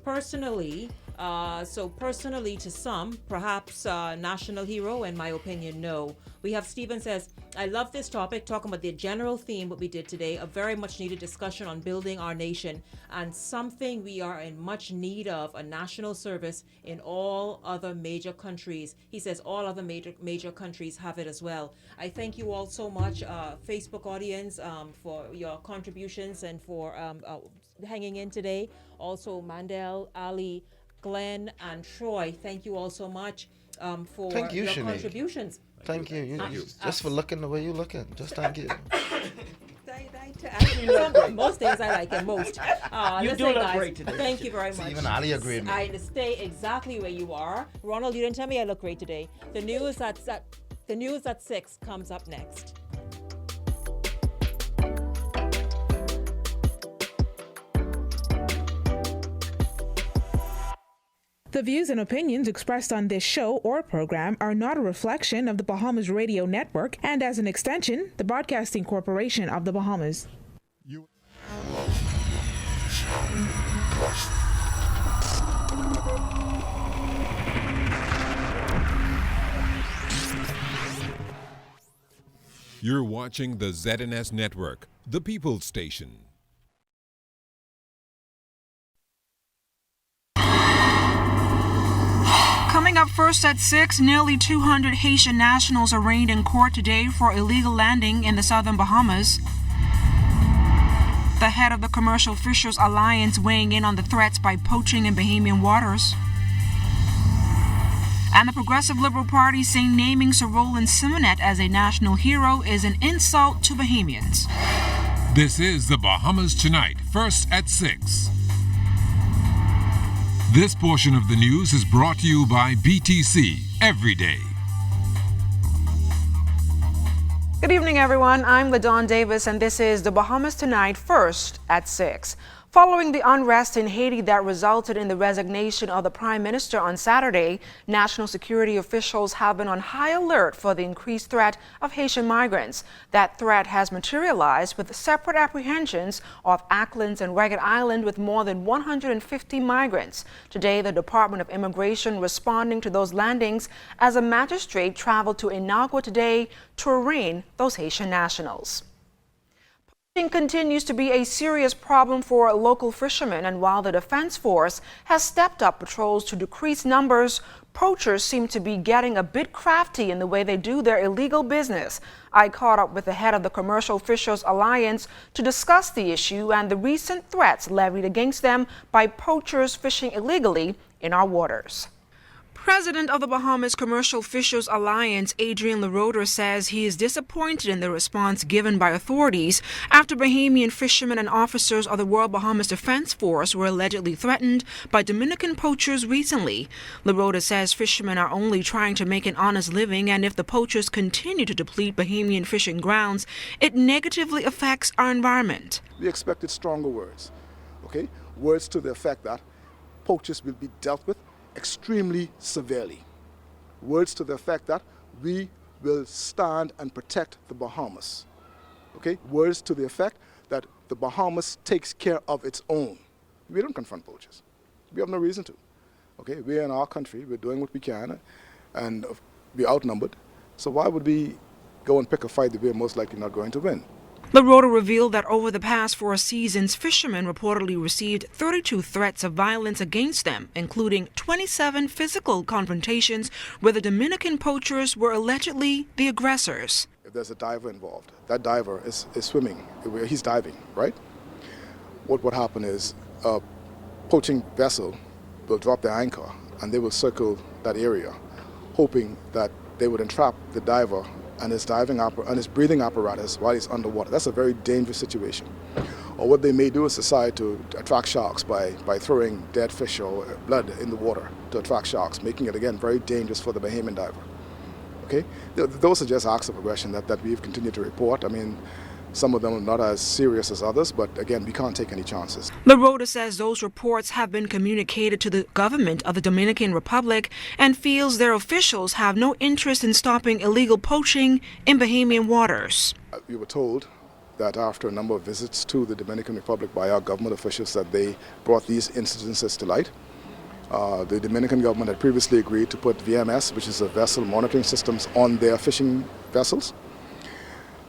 personally, to some, perhaps national hero, in my opinion, no. We have Stephen says, I love this topic, talking about the general theme what we did today, a very much needed discussion on building our nation and something we are in much need of, a national service in all other major countries. He says all other major countries have it as well. I thank you all so much, Facebook audience, for your contributions and for hanging in today. Also, Mandel, Ali, Glenn, and Troy, thank you all so much for Thank you, your Sinead. contributions. Thank you. Just for looking the way you're looking. Just thank you. Most things I like and most. You do look great today. Thank you very much. See, even Ali agreed with me. I stay exactly where you are. Ronald, you didn't tell me I look great today. The news at 6 comes up next. The views and opinions expressed on this show or program are not a reflection of the Bahamas Radio Network and, as an extension, the Broadcasting Corporation of the Bahamas. You're watching the ZNS Network, the People's Station. Coming up first at 6, nearly 200 Haitian nationals arraigned in court today for illegal landing in the southern Bahamas. The head of the Commercial Fishers Alliance weighing in on the threats by poaching in Bahamian waters. And the Progressive Liberal Party saying naming Sir Roland Simonet as a national hero is an insult to Bahamians. This is the Bahamas Tonight, first at 6. This portion of the news is brought to you by BTC every day. Good evening, everyone. I'm LaDawn Davis, and this is the Bahamas Tonight, first at 6. Following the unrest in Haiti that resulted in the resignation of the Prime Minister on Saturday, national security officials have been on high alert for the increased threat of Haitian migrants. That threat has materialized with separate apprehensions off Acklins and Ragged Island with more than 150 migrants. Today, the Department of Immigration responding to those landings as a magistrate traveled to Inagua today to arraign those Haitian nationals. Poaching continues to be a serious problem for local fishermen, and while the Defense Force has stepped up patrols to decrease numbers, poachers seem to be getting a bit crafty in the way they do their illegal business. I caught up with the head of the Commercial Fishers Alliance to discuss the issue and the recent threats levied against them by poachers fishing illegally in our waters. President of the Bahamas Commercial Fishers Alliance, Adrian LaRoder, says he is disappointed in the response given by authorities after Bahamian fishermen and officers of the Royal Bahamas Defense Force were allegedly threatened by Dominican poachers recently. LaRoder says fishermen are only trying to make an honest living, and if the poachers continue to deplete Bahamian fishing grounds, it negatively affects our environment. We expected stronger words, okay? Words to the effect that poachers will be dealt with extremely severely. Words to the effect that we will stand and protect the Bahamas. Okay? Words to the effect that the Bahamas takes care of its own. We don't confront poachers. We have no reason to. Okay? We're in our country, we're doing what we can, and we're outnumbered. So why would we go and pick a fight that we're most likely not going to win? LaRoder revealed that over the past 4 seasons, fishermen reportedly received 32 threats of violence against them, including 27 physical confrontations where the Dominican poachers were allegedly the aggressors. If there's a diver involved, that diver is swimming, he's diving, right? What would happen is a poaching vessel will drop their anchor and they will circle that area, hoping that they would entrap the diver and his breathing apparatus while he's underwater. That's a very dangerous situation. Or what they may do is decide to attract sharks by throwing dead fish or blood in the water to attract sharks, making it, again, very dangerous for the Bahamian diver. Okay? Those are just acts of aggression that we've continued to report. I mean, some of them are not as serious as others, but again, we can't take any chances. LaRoder says those reports have been communicated to the government of the Dominican Republic and feels their officials have no interest in stopping illegal poaching in Bahamian waters. We were told that after a number of visits to the Dominican Republic by our government officials that they brought these incidences to light. The Dominican government had previously agreed to put VMS, which is a vessel monitoring systems, on their fishing vessels.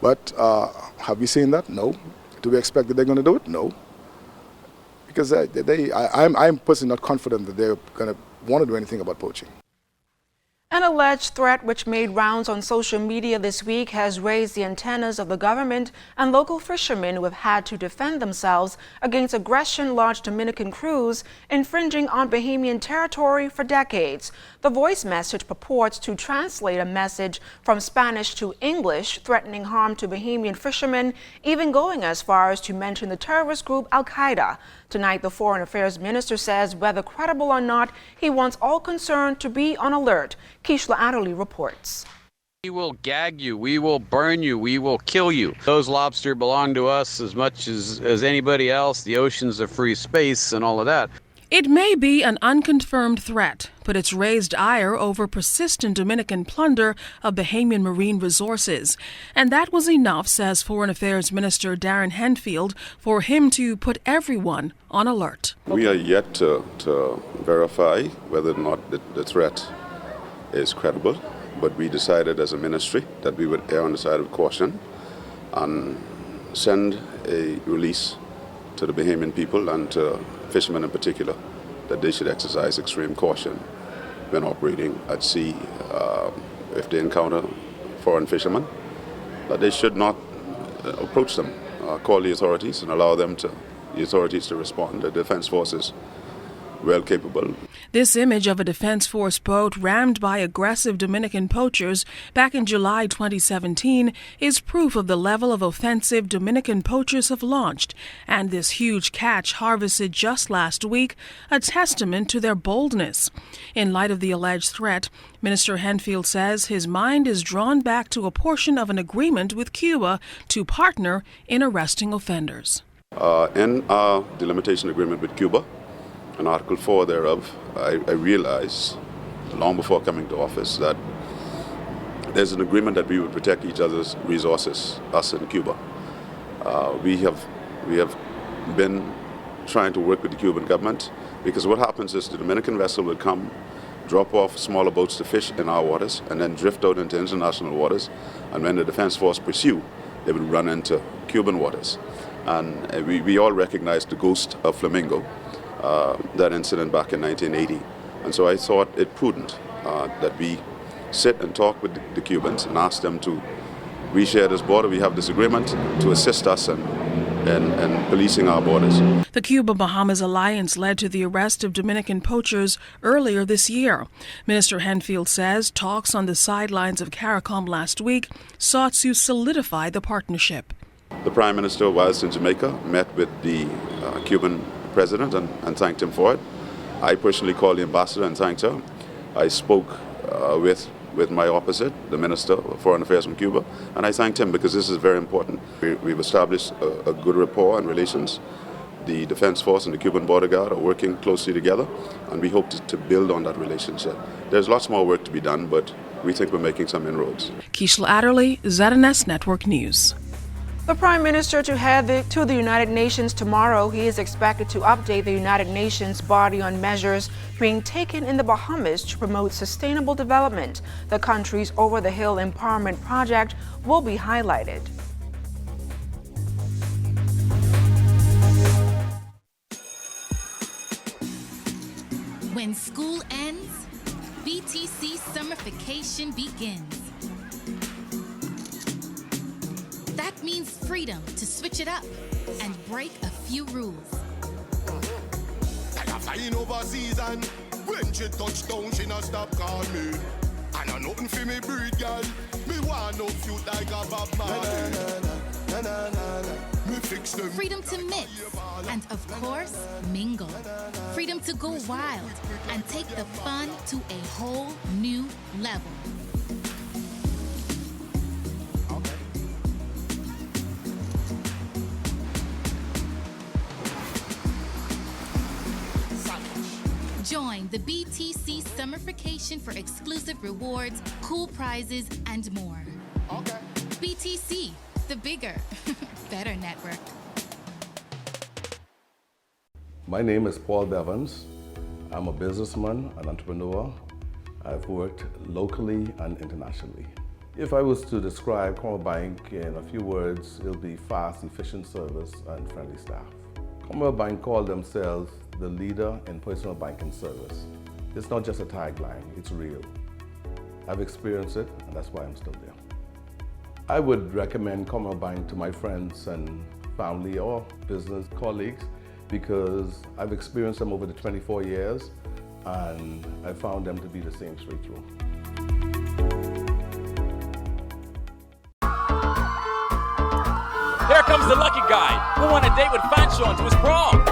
But have we seen that? No. Do we expect that they're going to do it? No. Because I'm personally not confident that they're going to want to do anything about poaching. An alleged threat which made rounds on social media this week has raised the antennas of the government and local fishermen who have had to defend themselves against aggression launched Dominican crews infringing on Bahamian territory for decades. The voice message purports to translate a message from Spanish to English threatening harm to Bahamian fishermen, even going as far as to mention the terrorist group Al-Qaeda. Tonight, the Foreign Affairs Minister says whether credible or not, he wants all concerned to be on alert. Keishla Adderley reports. We will gag you, we will burn you, we will kill you. Those lobster belong to us as much as anybody else. The ocean's a free space and all of that. It may be an unconfirmed threat, but it's raised ire over persistent Dominican plunder of Bahamian marine resources. And that was enough, says Foreign Affairs Minister Darren Henfield, for him to put everyone on alert. We are yet to verify whether or not the threat is credible, but we decided as a ministry that we would err on the side of caution and send a release to the Bahamian people and to fishermen in particular that they should exercise extreme caution when operating at sea. If they encounter foreign fishermen, that they should not approach them, call the authorities and allow the authorities to respond. The Defense Forces well capable. This image of a Defense Force boat rammed by aggressive Dominican poachers back in July 2017 is proof of the level of offensive Dominican poachers have launched, and this huge catch harvested just last week, a testament to their boldness. In light of the alleged threat, Minister Henfield says his mind is drawn back to a portion of an agreement with Cuba to partner in arresting offenders. In our delimitation agreement with Cuba, in Article 4 thereof, I realized, long before coming to office, that there's an agreement that we would protect each other's resources, us and Cuba. We have been trying to work with the Cuban government, because what happens is the Dominican vessel would come, drop off smaller boats to fish in our waters, and then drift out into international waters, and when the Defense Force pursue, they would run into Cuban waters. And we all recognize the ghost of Flamingo, that incident back in 1980. And so I thought it prudent that we sit and talk with the Cubans and ask them to reshare this border. We have this agreement to assist us in policing our borders. The Cuba-Bahamas alliance led to the arrest of Dominican poachers earlier this year. Minister Henfield says talks on the sidelines of CARICOM last week sought to solidify the partnership. The Prime Minister, whilst in Jamaica, met with the Cuban president and thanked him for it. I personally called the ambassador and thanked her. I spoke with my opposite, the Minister of Foreign Affairs from Cuba, and I thanked him because this is very important. We've established a good rapport and relations. The Defense Force and the Cuban Border Guard are working closely together, and we hope to build on that relationship. There's lots more work to be done, but we think we're making some inroads. Keishla Adderley, ZNS Network News. The Prime Minister to head to the United Nations tomorrow. He is expected to update the United Nations body on measures being taken in the Bahamas to promote sustainable development. The country's over-the-hill empowerment project will be highlighted. When school ends, BTC summer vacation begins. That means freedom to switch it up and break a few rules. Like a flying over season, when she touch down, she not stop call me. And I nothing for me breed, girl. Me want no cute like a Bob Marley. Me fix them. Freedom to mix and, of course, mingle. Freedom to go wild and take the fun to a whole new level. Join the BTC Summer Vacation for exclusive rewards, cool prizes, and more. Okay. BTC, the bigger, better network. My name is Paul Bevans. I'm a businessman, an entrepreneur. I've worked locally and internationally. If I was to describe Commonwealth Bank in a few words, it'll be fast, efficient service and friendly staff. Commonwealth Bank call themselves the leader in personal banking service. It's not just a tagline, it's real. I've experienced it, and that's why I'm still there. I would recommend Commonwealth Bank to my friends and family or business colleagues because I've experienced them over the 24 years and I found them to be the same straight through. Here comes the lucky guy who won a date with Fanshawn to his prom.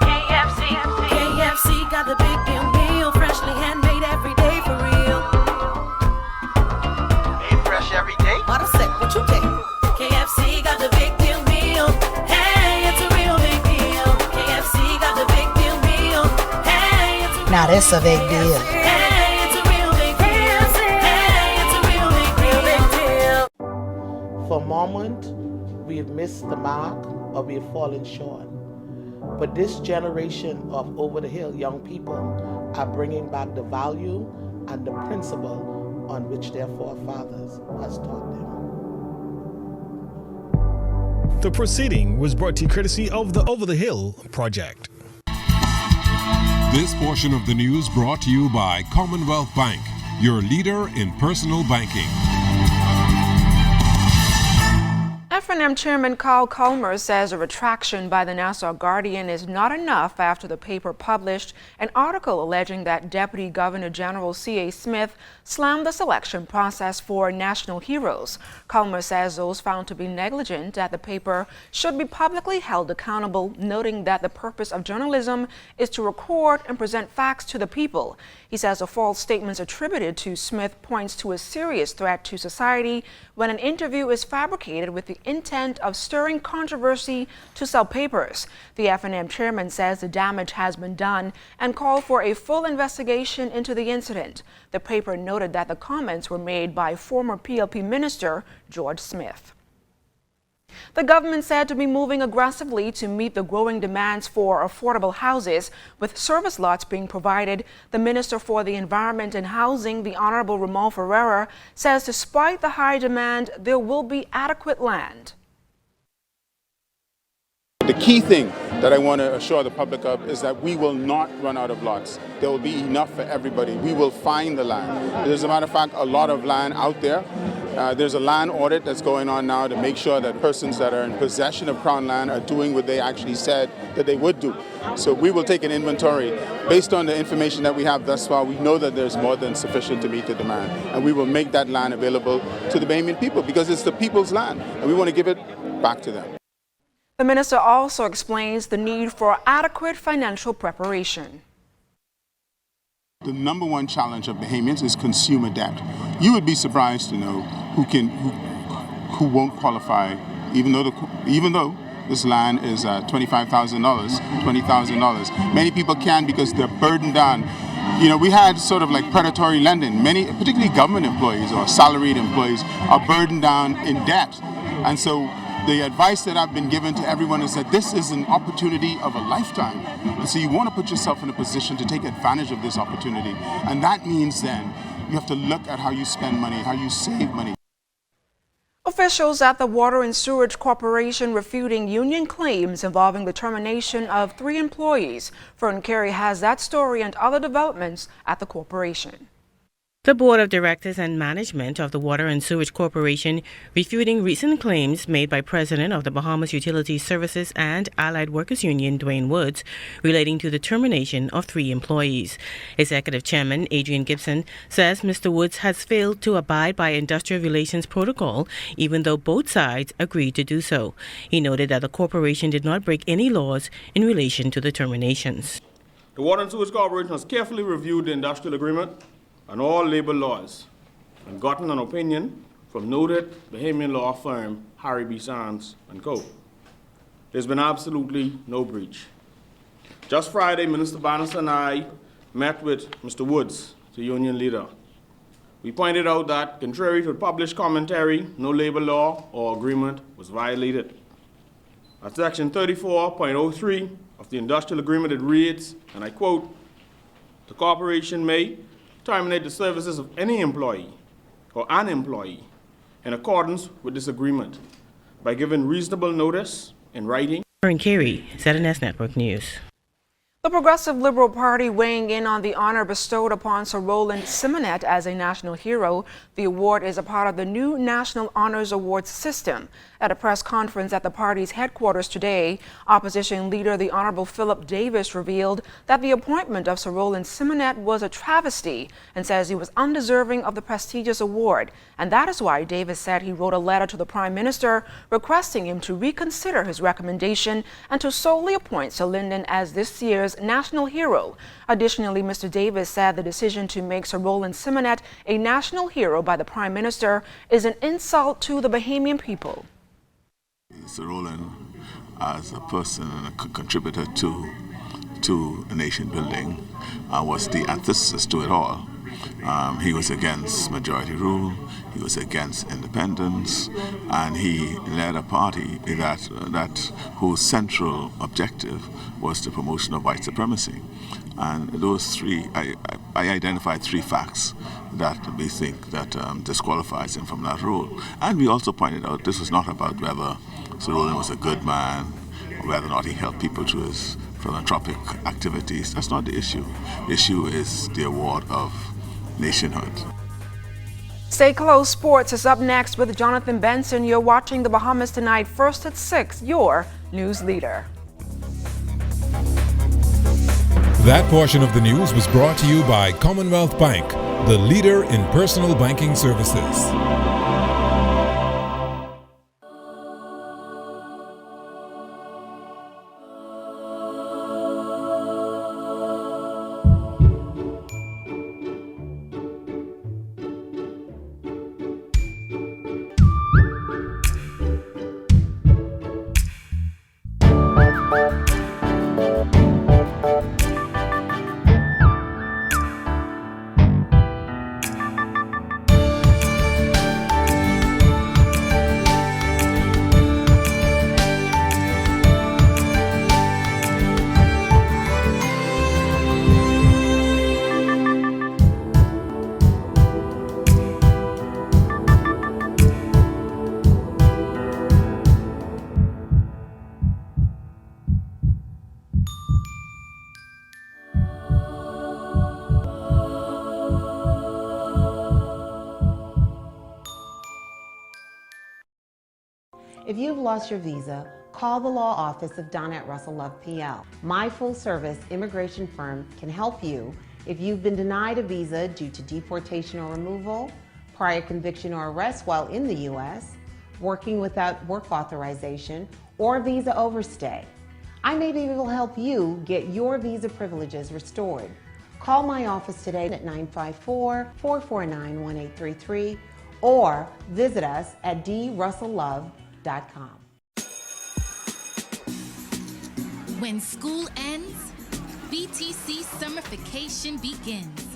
KFC got the big deal meal, freshly handmade every day for real. Made fresh every day? What I said, what you take? KFC got the big deal meal. Hey, it's a real big deal. KFC got the big deal meal. Hey, it's a now that's a big deal. Hey, it's a real big deal. Hey, it's a real big deal. For a moment, we have missed the mark or we have fallen short. But this generation of over the hill young people are bringing back the value and the principle on which their forefathers has taught them. The proceeding was brought to you courtesy of the Over the Hill project. This portion of the news brought to you by Commonwealth Bank, your leader in personal banking. F&M Chairman Carl Culmer says a retraction by the Nassau Guardian is not enough after the paper published an article alleging that Deputy Governor General C.A. Smith slammed the selection process for national heroes. Culmer says those found to be negligent at the paper should be publicly held accountable, noting that the purpose of journalism is to record and present facts to the people. He says the false statements attributed to Smith points to a serious threat to society when an interview is fabricated with the intent of stirring controversy to sell papers. The F&M chairman says the damage has been done and called for a full investigation into the incident. The paper noted that the comments were made by former PLP minister George Smith. The government said to be moving aggressively to meet the growing demands for affordable houses, with service lots being provided. The Minister for the Environment and Housing, the Honorable Ramon Ferreira, says despite the high demand, there will be adequate land. The key thing that I want to assure the public of is that we will not run out of lots. There will be enough for everybody. We will find the land. There's, a matter of fact, a lot of land out there. There's a land audit that's going on now to make sure that persons that are in possession of Crown land are doing what they actually said that they would do. So we will take an inventory. Based on the information that we have thus far, we know that there's more than sufficient to meet the demand. And we will make that land available to the Bahamian people because it's the people's land and we want to give it back to them. The minister also explains the need for adequate financial preparation. The number one challenge of Bahamians is consumer debt. You would be surprised to know who won't qualify, even though this land is $25,000, $20,000. Many people can because they're burdened down. You know, we had sort of like predatory lending. Many, particularly government employees or salaried employees, are burdened down in debt, and so the advice that I've been given to everyone is that this is an opportunity of a lifetime. And so you want to put yourself in a position to take advantage of this opportunity. And that means then you have to look at how you spend money, how you save money. Officials at the Water and Sewerage Corporation refuting union claims involving the termination of 3 employees. Fern Carey has that story and other developments at the corporation. The Board of Directors and Management of the Water and Sewage Corporation refuting recent claims made by President of the Bahamas Utility Services and Allied Workers Union, Dwayne Woods, relating to the termination of 3 employees. Executive Chairman Adrian Gibson says Mr. Woods has failed to abide by industrial relations protocol, even though both sides agreed to do so. He noted that the corporation did not break any laws in relation to the terminations. The Water and Sewage Corporation has carefully reviewed the industrial agreement and all labor laws, and gotten an opinion from noted Bahamian law firm Harry B. Sands & Co. There's been absolutely no breach. Just Friday, Minister Bannister and I met with Mr. Woods, the union leader. We pointed out that, contrary to the published commentary, no labor law or agreement was violated. At Section 34.03 of the Industrial Agreement, it reads, and I quote, "The corporation may terminate the services of any employee or an employee in accordance with this agreement by giving reasonable notice in writing." Karen Carey, ZNS Network News. The Progressive Liberal Party weighing in on the honor bestowed upon Sir Roland Simonet as a national hero. The award is a part of the new National Honors Awards system. At a press conference at the party's headquarters today, opposition leader the Honorable Philip Davis revealed that the appointment of Sir Roland Simonet was a travesty and says he was undeserving of the prestigious award. And that is why Davis said he wrote a letter to the Prime Minister requesting him to reconsider his recommendation and to solely appoint Sir Lyndon as this year's national hero. Additionally, Mr. Davis said the decision to make Sir Roland Simonet a national hero by the Prime Minister is an insult to the Bahamian people. Sir Roland, as a person and a contributor to nation building, was the antithesis to it all. He was against majority rule, he was against independence, and he led a party that whose central objective was the promotion of white supremacy. And those three, I identified three facts that we think that disqualifies him from that role. And we also pointed out this was not about whether Sir Roland was a good man or whether or not he helped people through his philanthropic activities. That's not the issue. The issue is the award of nationhood. Stay close. Sports is up next with Jonathan Benson. You're watching The Bahamas Tonight, first at 6, your news leader. That portion of the news was brought to you by Commonwealth Bank, the leader in personal banking services. If you've lost your visa, call the law office of Donna Russell Love PL. My full-service immigration firm can help you if you've been denied a visa due to deportation or removal, prior conviction or arrest while in the U.S., working without work authorization, or visa overstay. I may be able to help you get your visa privileges restored. Call my office today at 954-449-1833 or visit us at drusselllove.com. When school ends, BTC summer vacation begins.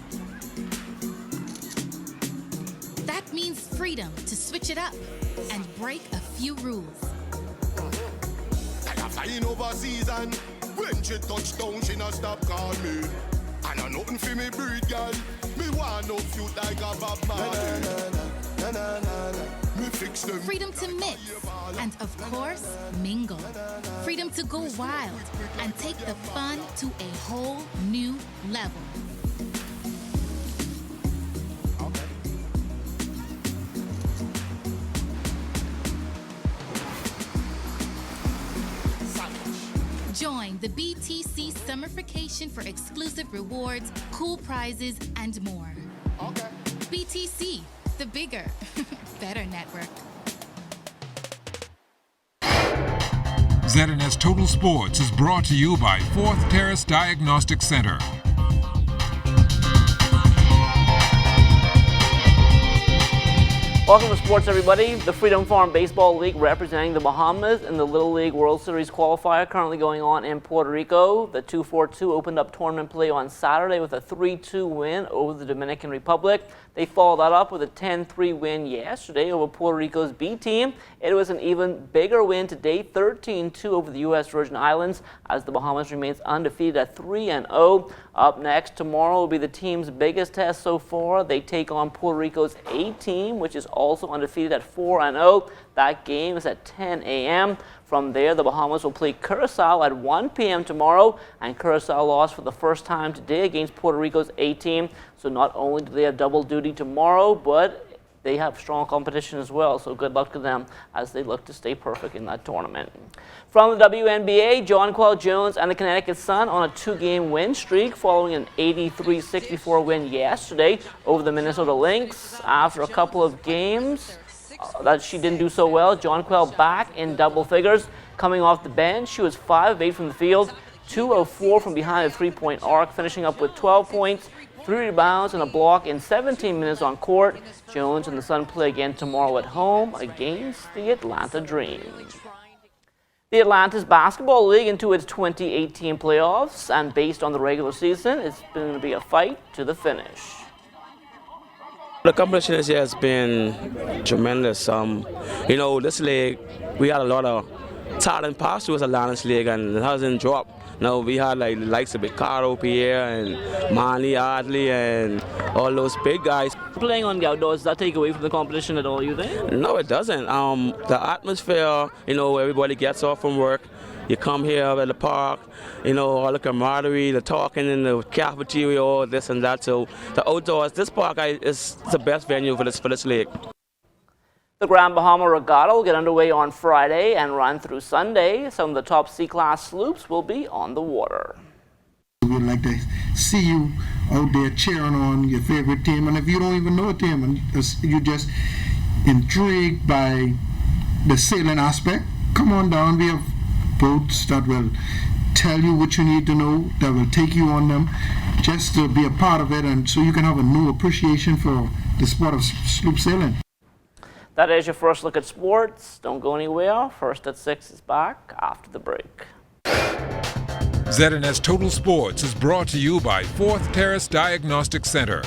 That means freedom to switch it up and break a few rules. Like a flying overseas and when she touch down, she not stop call me. And I nothing for me breed, girl. Me want no feud like a Bob Marley. Me fix them. Freedom to mix and, of course, mingle. Freedom to go wild and take the fun to a whole new level. Join the BTC Summer Vacation for exclusive rewards, cool prizes, and more. Okay. BTC, the bigger, better network. ZNS Total Sports is brought to you by Fourth Terrace Diagnostic Center. Welcome to sports, everybody. The Freedom Farm Baseball League representing the Bahamas in the Little League World Series qualifier currently going on in Puerto Rico. The 2-4-2 opened up tournament play on Saturday with a 3-2 win over the Dominican Republic. They followed that up with a 10-3 win yesterday over Puerto Rico's B team. It was an even bigger win today, 13-2 over the U.S. Virgin Islands, as the Bahamas remains undefeated at 3-0. Up next tomorrow will be the team's biggest test so far. They take on Puerto Rico's A team, which is also undefeated at 4-0. That game is at 10 a.m. From there, the Bahamas will play Curacao at 1 p.m. tomorrow, and Curacao lost for the first time today against Puerto Rico's A team. So not only do they have double duty tomorrow, but they have strong competition as well. So good luck to them as they look to stay perfect in that tournament. From the WNBA, Jonquel Jones and the Connecticut Sun on a 2-game win streak following an 83-64 win yesterday over the Minnesota Lynx. After a couple of games that she didn't do so well, Jonquel back in double figures. Coming off the bench, she was 5 of 8 from the field, 2 of 4 from behind the three-point arc, finishing up with 12 points, 3 rebounds, and a block in 17 minutes on court. Jones and the Sun play again tomorrow at home against the Atlanta Dream. The Atlantis Basketball League into its 2018 playoffs, and based on the regular season, it's going to be a fight to the finish. The competition this year has been tremendous. This league, we had a lot of talent pass through as Atlantis League, and it hasn't dropped. Now we had like the likes of Ricardo Pierre and Manley Adley and all those big guys. Playing on the outdoors, does that take away from the competition at all, you think? No, it doesn't. The atmosphere, everybody gets off from work. You come here at the park, all the camaraderie, the talking in the cafeteria, all this and that. So the outdoors, this park is the best venue for this league. The Grand Bahama Regatta will get underway on Friday and run through Sunday. Some of the top C-class sloops will be on the water. We'd like to see you out there cheering on your favorite team, and if you don't even know a team and you're just intrigued by the sailing aspect, come on down. We have boats that will tell you what you need to know, that will take you on them, just to be a part of it, and so you can have a new appreciation for the sport of sloop sailing. That is your first look at sports. Don't go anywhere. First at 6 is back after the break. ZNS Total Sports is brought to you by Fourth Terrace Diagnostic Center.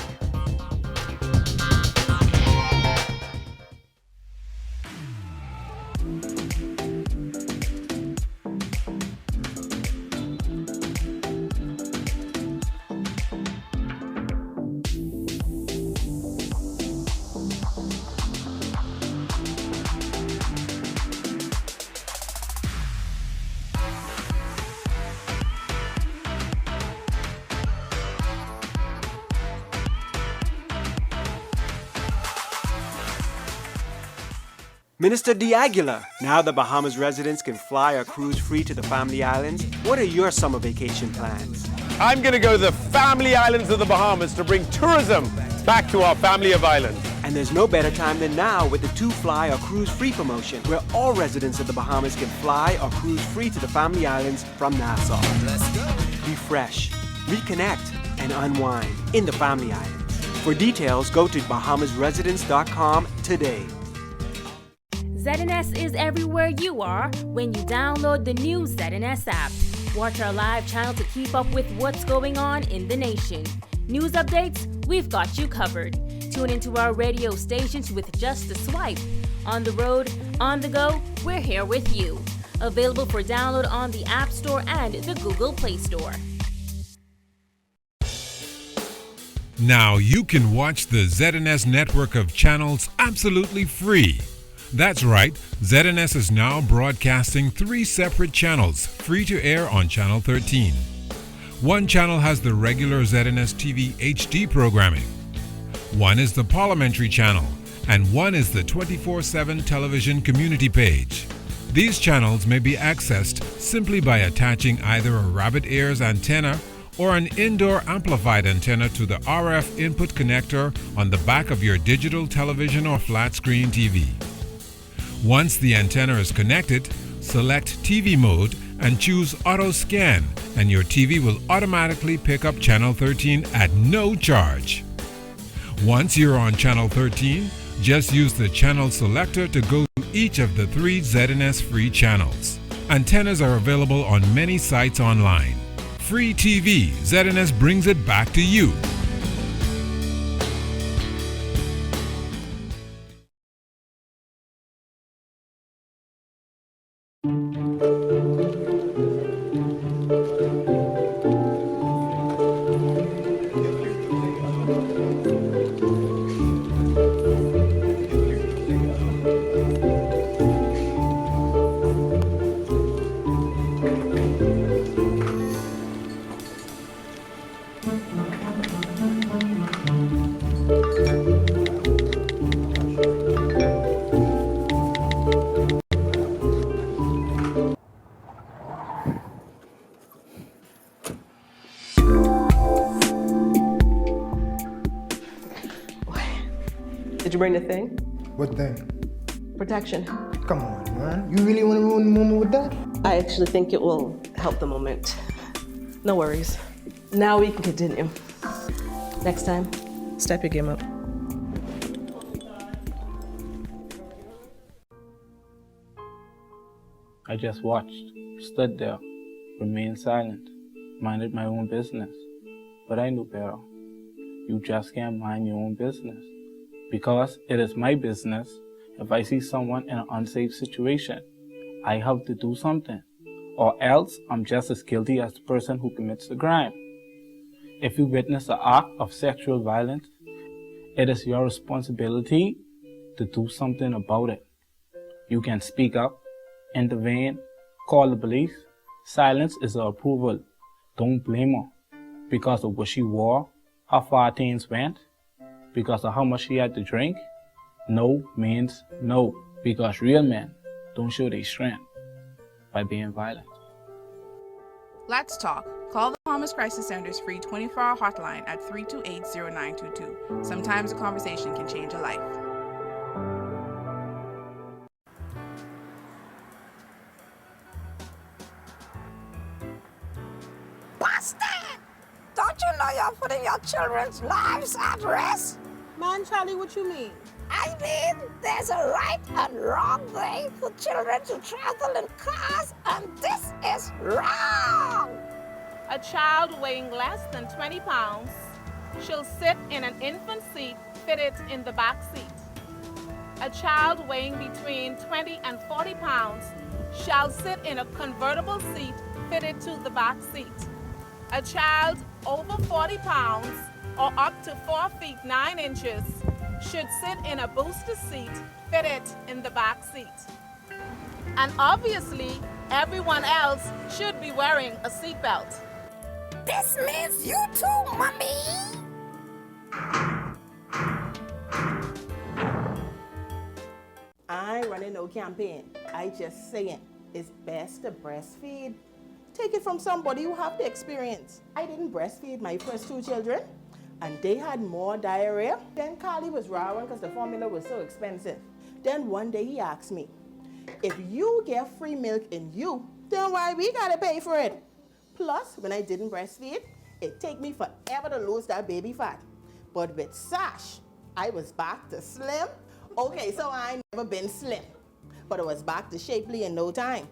Minister D'Aguilar, now the Bahamas residents can fly or cruise free to the Family Islands. What are your summer vacation plans? I'm going to go to the Family Islands of the Bahamas to bring tourism back to our family of islands. And there's no better time than now with the 2 Fly or Cruise Free promotion, where all residents of the Bahamas can fly or cruise free to the Family Islands from Nassau. Let's go. Be fresh, reconnect, and unwind in the Family Islands. For details, go to bahamasresidents.com today. ZNS is everywhere you are when you download the new ZNS app. Watch our live channel to keep up with what's going on in the nation. News updates, we've got you covered. Tune into our radio stations with just a swipe. On the road, on the go, we're here with you. Available for download on the App Store and the Google Play Store. Now you can watch the ZNS network of channels absolutely free. That's right, ZNS is now broadcasting 3 separate channels, free to air on Channel 13. One channel has the regular ZNS TV HD programming. One is the Parliamentary channel, and one is the 24/7 television community page. These channels may be accessed simply by attaching either a rabbit ears antenna or an indoor amplified antenna to the RF input connector on the back of your digital television or flat screen TV. Once the antenna is connected, select TV mode and choose Auto Scan, and your TV will automatically pick up Channel 13 at no charge. Once you're on Channel 13, Just use the channel selector to go to each of the 3 ZNS free channels. Antennas are available on many sites online. Free TV, ZNS brings it back to you. Did you bring the thing? What thing? Protection. Come on, man. You really want to ruin the moment with that? I actually think it will help the moment. No worries. Now we can continue. Next time, step your game up. I just watched, stood there, remained silent, minded my own business. But I knew better. You just can't mind your own business. Because it is my business, if I see someone in an unsafe situation, I have to do something. Or else I'm just as guilty as the person who commits the crime. If you witness an act of sexual violence, it is your responsibility to do something about it. You can speak up, intervene, call the police. Silence is her approval. Don't blame her. Because of what she wore, how far things went, because of how much she had to drink. No means no. Because real men don't show their strength by being violent. Let's talk. Call the Bahamas Crisis Center's free 24-hour hotline at 328-0922. Sometimes a conversation can change a life. Bastard! Don't you know you're putting your children's lives at risk? Man, Charlie, what you mean? I mean, there's a right and wrong way for children to travel in cars, and this is wrong! A child weighing less than 20 pounds shall sit in an infant seat fitted in the back seat. A child weighing between 20 and 40 pounds shall sit in a convertible seat fitted to the back seat. A child over 40 pounds or up to 4 feet 9 inches should sit in a booster seat fitted in the back seat. And obviously, everyone else should be wearing a seatbelt. This means you too, Mommy! I ain't running no campaign. I just saying it's best to breastfeed. Take it from somebody who have the experience. I didn't breastfeed my first 2 children, and they had more diarrhea. Then Carly was rowing because the formula was so expensive. Then one day he asked me, if you get free milk in you, then why we gotta pay for it? Plus, when I didn't breastfeed, it take me forever to lose that baby fat. But with Sash, I was back to slim. Okay, so I ain't never been slim, but I was back to shapely in no time.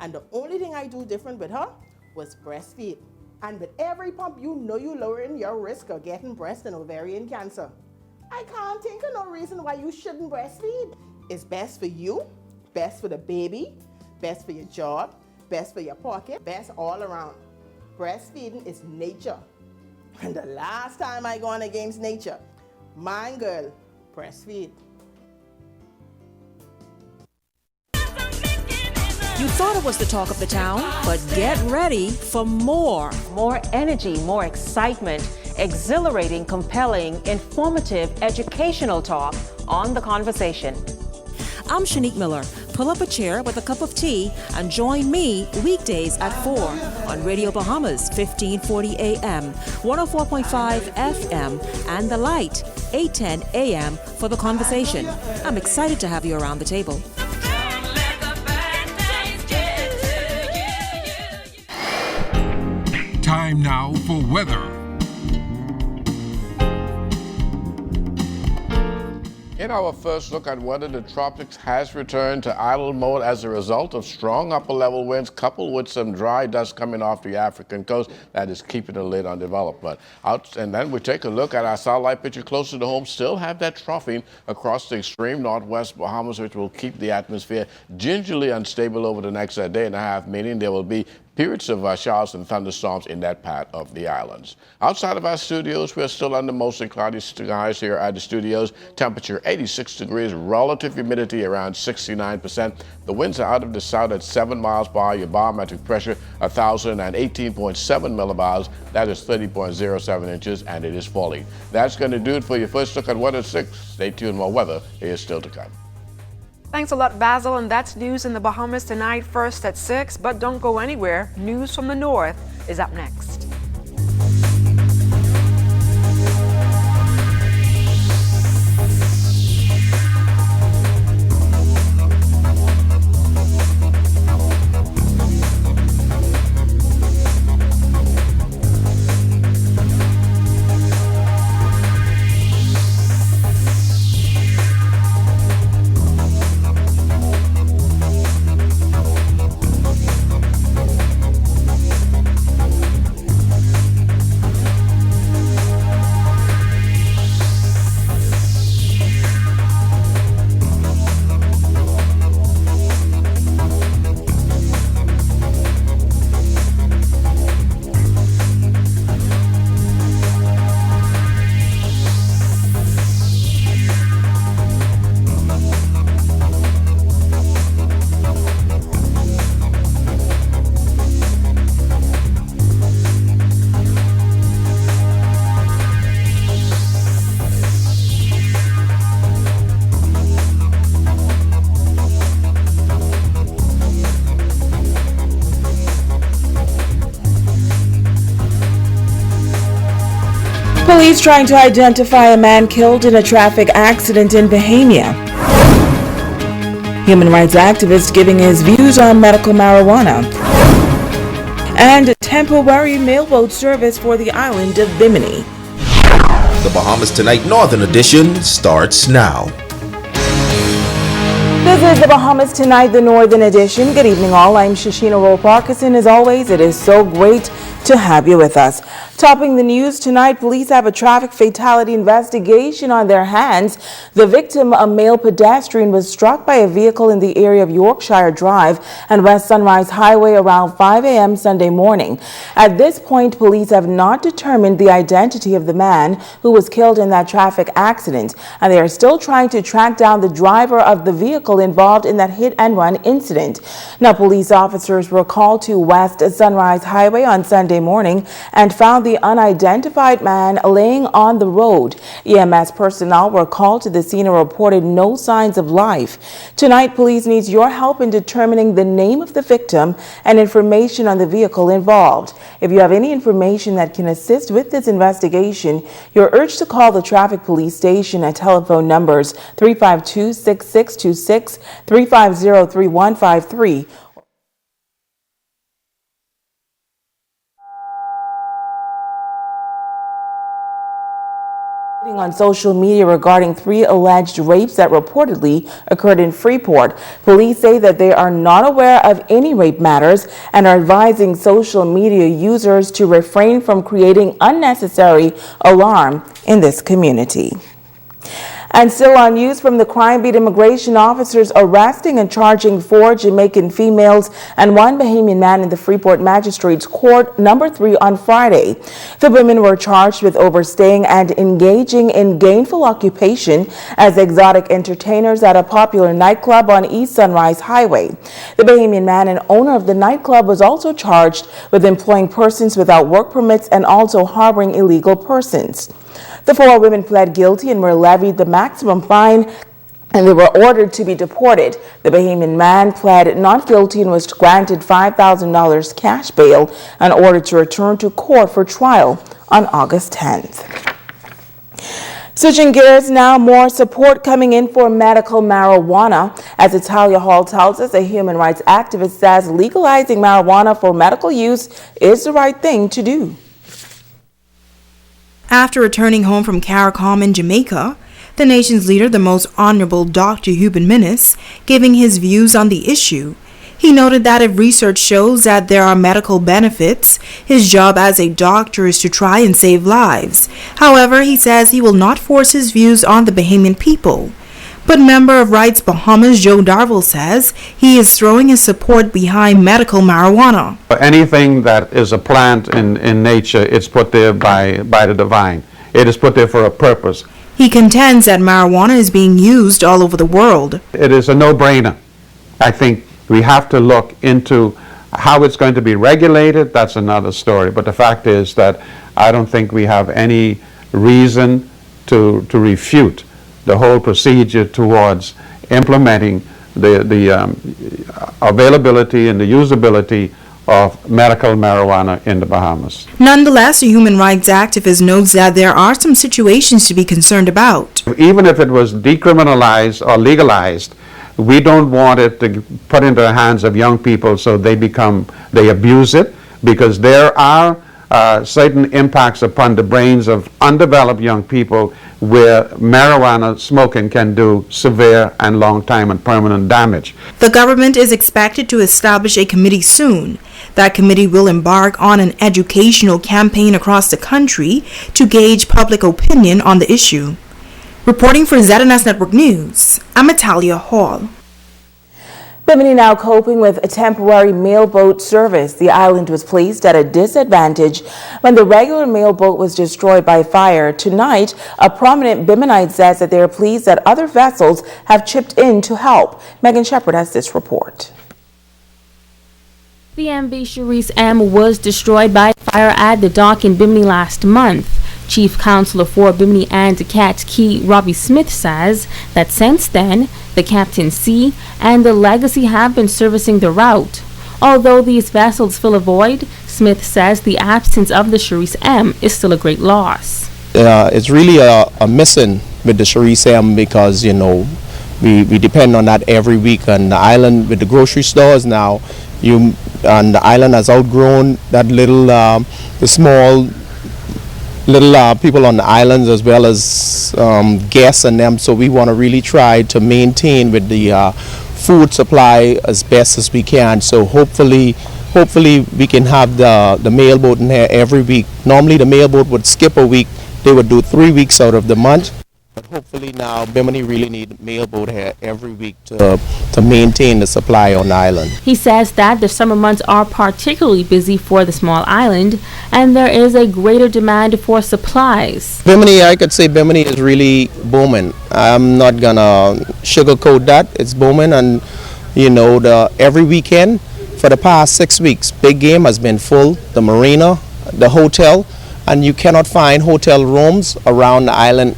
And the only thing I do different with her was breastfeed. And with every pump, you know you lowering your risk of getting breast and ovarian cancer. I can't think of no reason why you shouldn't breastfeed. It's best for you, best for the baby, best for your job, best for your pocket, best all around. Breastfeeding is nature. And the last time I gone against nature, my girl, breastfeed. You thought it was the talk of the town, but get ready for more. More energy, more excitement, exhilarating, compelling, informative, educational talk on The Conversation. I'm Shanique Miller. Pull up a chair with a cup of tea and join me weekdays at 4 on Radio Bahamas, 1540 AM, 104.5 FM, and The Light, 810 AM for The Conversation. I'm excited to have you around the table. Time now for weather. In our first look at weather, the tropics has returned to idle mode as a result of strong upper-level winds coupled with some dry dust coming off the African coast that is keeping a lid on development. And then we take a look at our satellite picture closer to home. Still have that troughing across the extreme northwest Bahamas, which will keep the atmosphere gingerly unstable over the next day and a half, meaning there will be periods of showers and thunderstorms in that part of the islands. Outside of our studios, we're still under mostly cloudy skies here at the studios. Temperature 86 degrees, relative humidity around 69%. The winds are out of the south at 7 miles per hour. Your barometric pressure 1,018.7 millibars. That is 30.07 inches, and it is falling. That's going to do it for your first look at weather at 6. Stay tuned, more weather is still to come. Thanks a lot, Basil, and that's news in the Bahamas tonight, first at 6. But don't go anywhere. News from the north is up next. Police trying to identify a man killed in a traffic accident in Bohemia. Human rights activist giving his views on medical marijuana. And temporary mailboat service for the island of Bimini. The Bahamas Tonight Northern Edition starts now. This is the Bahamas Tonight, the Northern Edition. Good evening all. I'm Shashina Rowe-Parkinson. As always, it is so great to have you with us. Topping the news tonight, police have a traffic fatality investigation on their hands. The victim, a male pedestrian, was struck by a vehicle in the area of Yorkshire Drive and West Sunrise Highway around 5 a.m. Sunday morning. At this point, police have not determined the identity of the man who was killed in that traffic accident, and they are still trying to track down the driver of the vehicle involved in that hit-and-run incident. Now, police officers were called to West Sunrise Highway on Sunday morning and found the unidentified man laying on the road. EMS personnel were called to the scene and reported no signs of life. Tonight, police needs your help in determining the name of the victim and information on the vehicle involved. If you have any information that can assist with this investigation, you're urged to call the traffic police station at telephone numbers 352-6626, 350-3153, on social media regarding 3 alleged rapes that reportedly occurred in Freeport. Police say that they are not aware of any rape matters and are advising social media users to refrain from creating unnecessary alarm in this community. And still on news from the crime beat, immigration officers arresting and charging 4 Jamaican females and 1 Bahamian man in the Freeport Magistrates Court number 3 on Friday. The women were charged with overstaying and engaging in gainful occupation as exotic entertainers at a popular nightclub on East Sunrise Highway. The Bahamian man and owner of the nightclub was also charged with employing persons without work permits and also harboring illegal persons. The 4 women pled guilty and were levied the maximum fine, and they were ordered to be deported. The Bahamian man pled not guilty and was granted $5,000 cash bail and ordered to return to court for trial on August 10th. Switching gears now, more support coming in for medical marijuana. As Italia Hall tells us, a human rights activist says legalizing marijuana for medical use is the right thing to do. After returning home from CARICOM in Jamaica, The nation's leader, the most honorable Dr. Hubert Minnis, giving his views on the issue. He noted that if research shows that there are medical benefits, his job as a doctor is to try and save lives. However, he says he will not force his views on the Bahamian people. But member of Rights Bahamas Joe Darville says he is throwing his support behind medical marijuana. Anything that is a plant in nature, it's put there by the divine. It is put there for a purpose. He contends that marijuana is being used all over the world. It is a no-brainer. I think we have to look into how it's going to be regulated. That's another story. But the fact is that I don't think we have any reason to refute the whole procedure towards implementing the availability and the usability of medical marijuana in the Bahamas. Nonetheless, a human rights activist notes that there are some situations to be concerned about. Even if it was decriminalized or legalized, we don't want it to put into the hands of young people so they abuse it, because there are certain impacts upon the brains of undeveloped young people where marijuana smoking can do severe and long-time and permanent damage. The government is expected to establish a committee soon. That committee will embark on an educational campaign across the country to gauge public opinion on the issue. Reporting for ZNS Network News, I'm Natalia Hall. Bimini now coping with a temporary mailboat service. The island was placed at a disadvantage when the regular mailboat was destroyed by fire. Tonight, a prominent Biminite says that they are pleased that other vessels have chipped in to help. Megan Shepard has this report. The MV Cherise M was destroyed by fire at the dock in Bimini last month. Chief Counselor for Bimini and Cat Key, Robbie Smith, says that since then, the Captain C and the Legacy have been servicing the route. Although these vessels fill a void, Smith says the absence of the Cherise M is still a great loss. It's really a missing with the Cherise M because, you know, we depend on that every week on the island with the grocery stores now. And the island has outgrown that little, the small little people on the islands as well as guests and them, so we want to really try to maintain with the food supply as best as we can. So hopefully we can have the mailboat in here every week. Normally the mailboat would skip a week, they would do 3 weeks out of the month, but hopefully now Bimini really need mailboat here every week to maintain the supply on the island. He says that the summer months are particularly busy for the small island and there is a greater demand for supplies. Bimini, I could say Bimini is really booming. I'm not gonna sugarcoat that. It's booming, and you know, every weekend for the past 6 weeks, Big Game has been full, the marina, the hotel, and you cannot find hotel rooms around the island.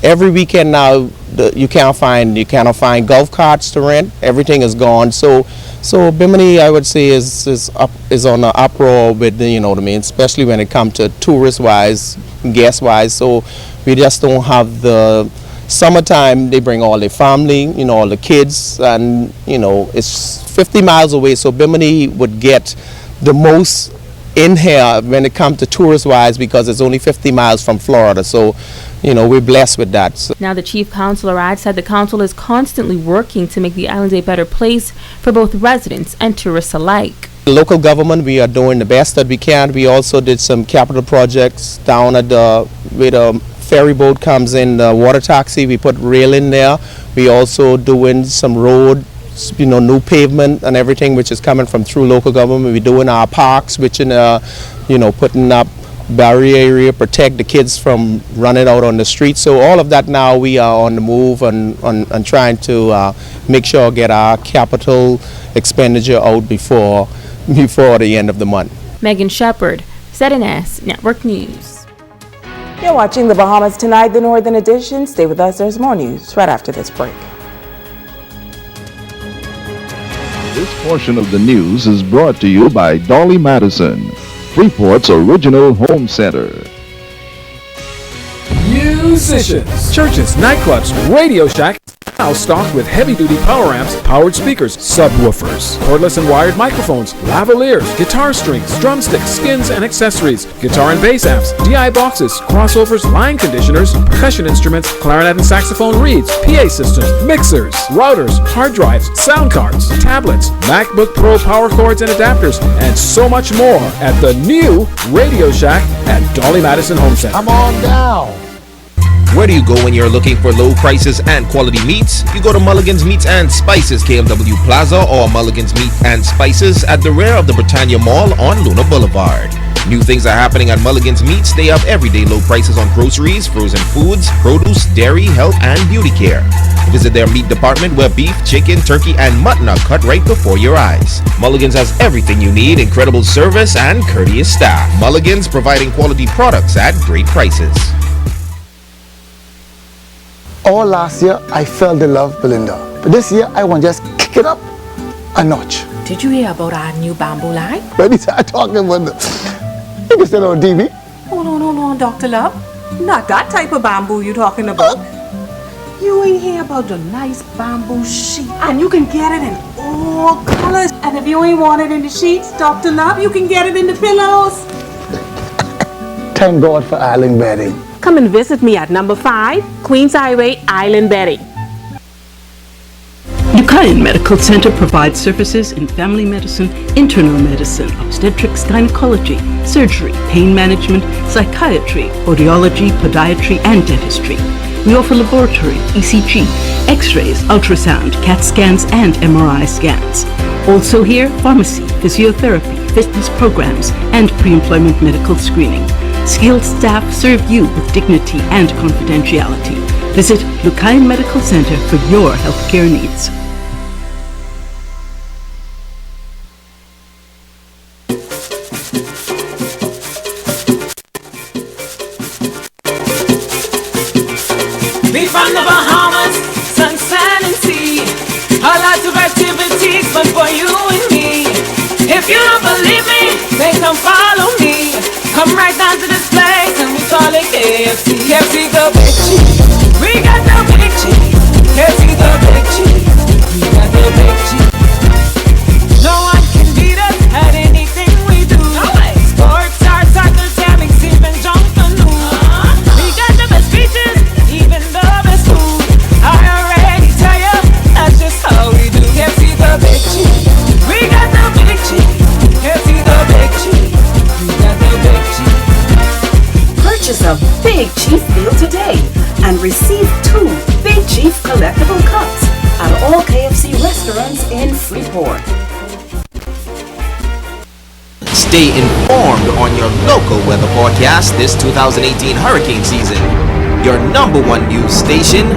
Every weekend now, you cannot find golf carts to rent. Everything is gone. So Bimini, I would say, is on an uproar with, you know what I mean, especially when it comes to tourist-wise, guest-wise. So we just don't have the summertime. They bring all their family, you know, all the kids, and you know, it's 50 miles away. So Bimini would get the most in here when it comes to tourist-wise because it's only 50 miles from Florida. So, you know, we're blessed with that. So. Now, the Chief Counselor adds that the council is constantly working to make the island a better place for both residents and tourists alike. Local government, we are doing the best that we can. We also did some capital projects down at where the ferry boat comes in, the water taxi. We put rail in there. We also doing some road, you know, new pavement and everything which is coming from through local government. We're doing our parks, which in you know, putting up barrier area, protect the kids from running out on the street. So all of that now we are on the move and trying to make sure get our capital expenditure out before the end of the month. Megan Shepard, ZNS Network News. You're watching the Bahamas Tonight, the Northern Edition. Stay with us, there's more news right after this break. This portion of the news is brought to you by Dolly Madison, Freeport's original home center. Musicians, churches, nightclubs, Radio Shack, now stocked with heavy-duty power amps, powered speakers, subwoofers, cordless and wired microphones, lavaliers, guitar strings, drumsticks, skins and accessories, guitar and bass amps, DI boxes, crossovers, line conditioners, percussion instruments, clarinet and saxophone reeds, PA systems, mixers, routers, hard drives, sound cards, tablets, MacBook Pro power cords and adapters, and so much more at the new Radio Shack at Dolly Madison Home Center. Come on down. Where do you go when you're looking for low prices and quality meats? You go to Mulligan's Meats and Spices, KMW Plaza, or Mulligan's Meat and Spices at the rear of the Britannia Mall on Luna Boulevard. New things are happening at Mulligan's Meats. They have everyday low prices on groceries, frozen foods, produce, dairy, health, and beauty care. Visit their meat department where beef, chicken, turkey, and mutton are cut right before your eyes. Mulligan's has everything you need, incredible service, and courteous staff. Mulligan's providing quality products at great prices. All last year, I felt the love, Belinda. But this year, I want to just kick it up a notch. Did you hear about our new bamboo line? But it's talking about the... You can say on TV. Hold on, Dr. Love. Not that type of bamboo you're talking about. You ain't hear about the nice bamboo sheet. And you can get it in all colors. And if you ain't want it in the sheets, Dr. Love, you can get it in the pillows. Thank God for island bedding. Come and visit me at number 5, Queens Highway, Island Bedding. Lucayan Medical Center provides services in family medicine, internal medicine, obstetrics, gynecology, surgery, pain management, psychiatry, audiology, podiatry, and dentistry. We offer laboratory, ECG, X-rays, ultrasound, CAT scans, and MRI scans. Also here, pharmacy, physiotherapy, fitness programs, and pre-employment medical screening. Skilled staff serve you with dignity and confidentiality. Visit Lucayan Medical Center for your healthcare needs. We from the Bahamas, sun, sand, and sea. A lot of activities, but for you and me. If you don't believe me, then come follow me. Come right down to this place and we call it KFC. KFC the big cheese. We got the big cheese. KFC the big cheese. We got the big cheese. No one can beat us at anything we do. Sports, art, soccer, tennis, even jump canoe. We got the best beaches, even the best food. I already tell you, that's just how we do. KFC the big cheese. We got the big cheese. KFC the big cheese. We got the big cheese. Purchase a Big Chief meal today and receive 2 Big Chief collectible cups at all KFC restaurants in Freeport. Stay informed on your local weather forecast this 2018 hurricane season. Your #1 news station,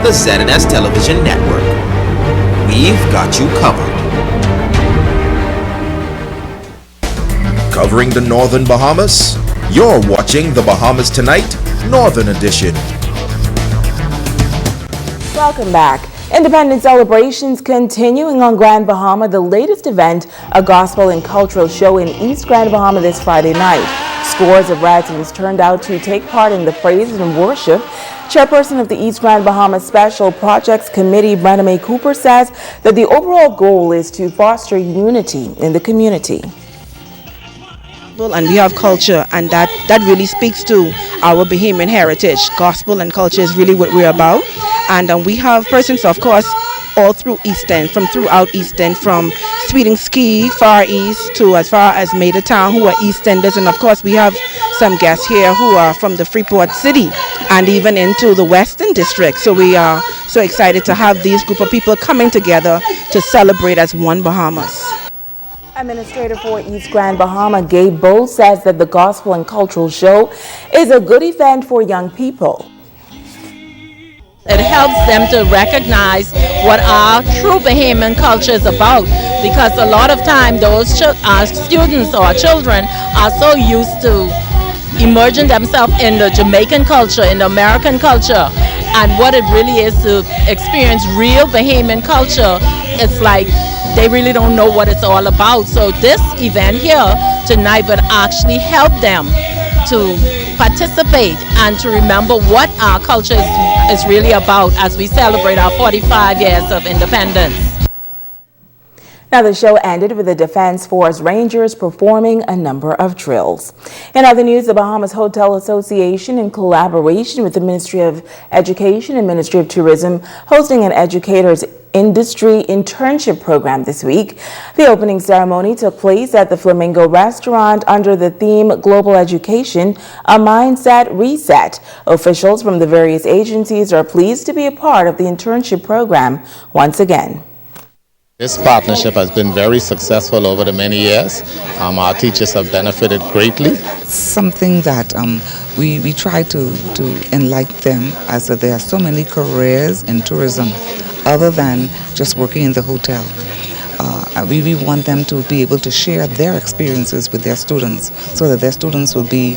the ZNS Television Network. We've got you covered. Covering the Northern Bahamas, you're watching the Bahamas Tonight Northern Edition. Welcome back. Independence celebrations continuing on Grand Bahama. The latest event, a gospel and cultural show in East Grand Bahama this Friday night. Scores of residents turned out to take part in the praise and worship. Chairperson of the East Grand Bahama Special Projects Committee, Brenda Mae Cooper, says that the overall goal is to foster unity in the community. And we have culture, and that really speaks to our Bahamian heritage. Gospel and culture is really what we're about, and we have persons, of course, all through East End, from throughout East End, from Sweeting Ski, Far East, to as far as Maida Town, who are East Enders, and of course we have some guests here who are from the Freeport City, and even into the Western District. So we are so excited to have these group of people coming together to celebrate as one Bahamas. Administrator for East Grand Bahama, Gabe Bull, says that the Gospel and Cultural Show is a good event for young people. It helps them to recognize what our true Bahamian culture is about, because a lot of time those students or children are so used to immersing themselves in the Jamaican culture, in the American culture, and what it really is to experience real Bahamian culture. It's like they really don't know what it's all about. So this event here tonight would actually help them to participate and to remember what our culture is really about as we celebrate our 45 years of independence. Now, the show ended with the Defense Force Rangers performing a number of drills. In other news, the Bahamas Hotel Association, in collaboration with the Ministry of Education and Ministry of Tourism, hosting an educators industry internship program this week. The opening ceremony took place at the Flamingo restaurant under the theme Global Education, a Mindset Reset. Officials from the various agencies are pleased to be a part of the internship program once again. This partnership has been very successful over the many years. Our teachers have benefited greatly. Something that we try to enlighten them, as that there are so many careers in tourism other than just working in the hotel. We want them to be able to share their experiences with their students so that their students will be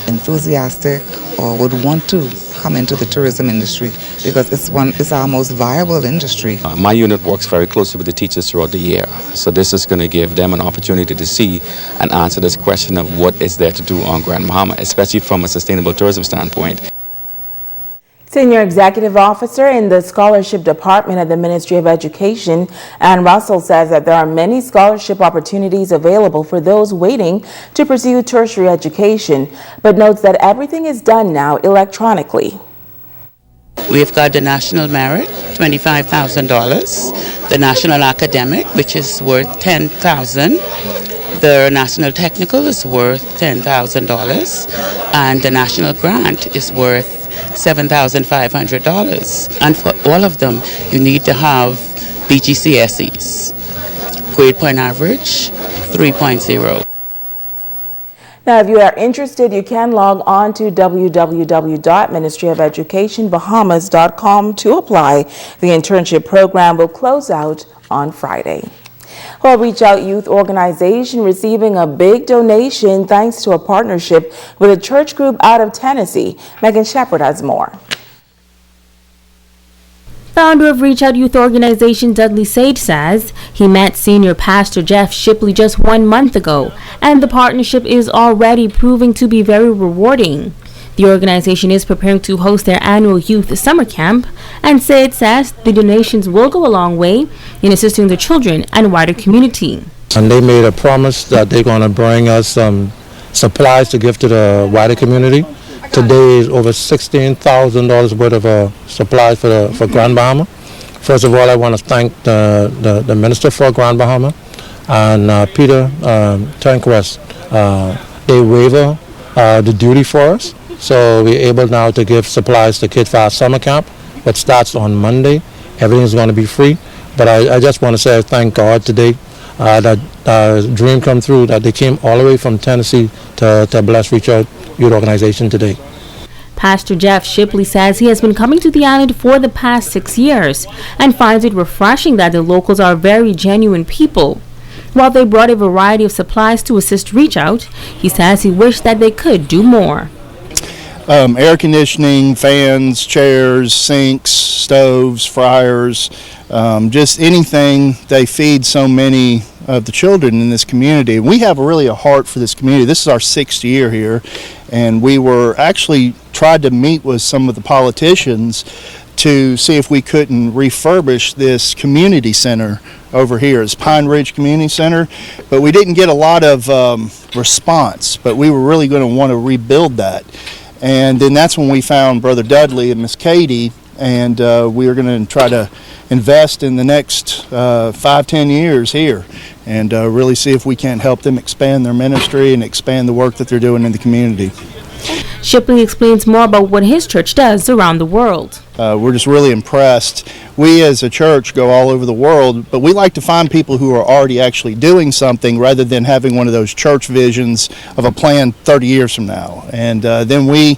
enthusiastic or would want to come into the tourism industry, because it's our most viable industry. My unit works very closely with the teachers throughout the year, so this is going to give them an opportunity to see and answer this question of what is there to do on Grand Bahama, especially from a sustainable tourism standpoint. Senior Executive Officer in the Scholarship Department at the Ministry of Education, Ann Russell, says that there are many scholarship opportunities available for those waiting to pursue tertiary education, but notes that everything is done now electronically. We've got the National Merit, $25,000, the National Academic, which is worth $10,000, the National Technical is worth $10,000, and the National Grant is worth $7,500. And for all of them, you need to have BGCSEs, grade point average 3.0. Now, if you are interested, you can log on to www.ministryofeducationbahamas.com to apply. The internship program will close out on Friday. Well, Reach Out Youth Organization receiving a big donation thanks to a partnership with a church group out of Tennessee. Megan Shepard has more. Founder of Reach Out Youth Organization, Dudley Sage, says he met Senior Pastor Jeff Shipley just 1 month ago, and the partnership is already proving to be very rewarding. The organization is preparing to host their annual youth summer camp, and Sage says the donations will go a long way in assisting the children and wider community. And they made a promise that they're going to bring us some supplies to give to the wider community. Today is over $16,000 worth of supplies for Grand Bahama. First of all, I want to thank the Minister for Grand Bahama and Peter Tanquest. They waiver the duty for us. So we're able now to give supplies to kids for our summer camp, which starts on Monday. Everything's going to be free. But I just want to say thank God today that dream come through, that they came all the way from Tennessee to bless Reach Out Youth Organization today. Pastor Jeff Shipley says he has been coming to the island for the past 6 years and finds it refreshing that the locals are very genuine people. While they brought a variety of supplies to assist Reach Out, he says he wished that they could do more. Air conditioning, fans, chairs, sinks, stoves, fryers, just anything. They feed so many of the children in this community. We have really a heart for this community. This is our 6th year here, and we were actually tried to meet with some of the politicians to see if we couldn't refurbish this community center over here. It's Pine Ridge Community Center, but we didn't get a lot of response, but we were really going to want to rebuild that. And then that's when we found Brother Dudley and Miss Katie, and we are going to try to invest in the next 5-10 years here and really see if we can't help them expand their ministry and expand the work that they're doing in the community. Shipley explains more about what his church does around the world. We're just really impressed. We as a church go all over the world, but we like to find people who are already actually doing something rather than having one of those church visions of a plan 30 years from now. And then we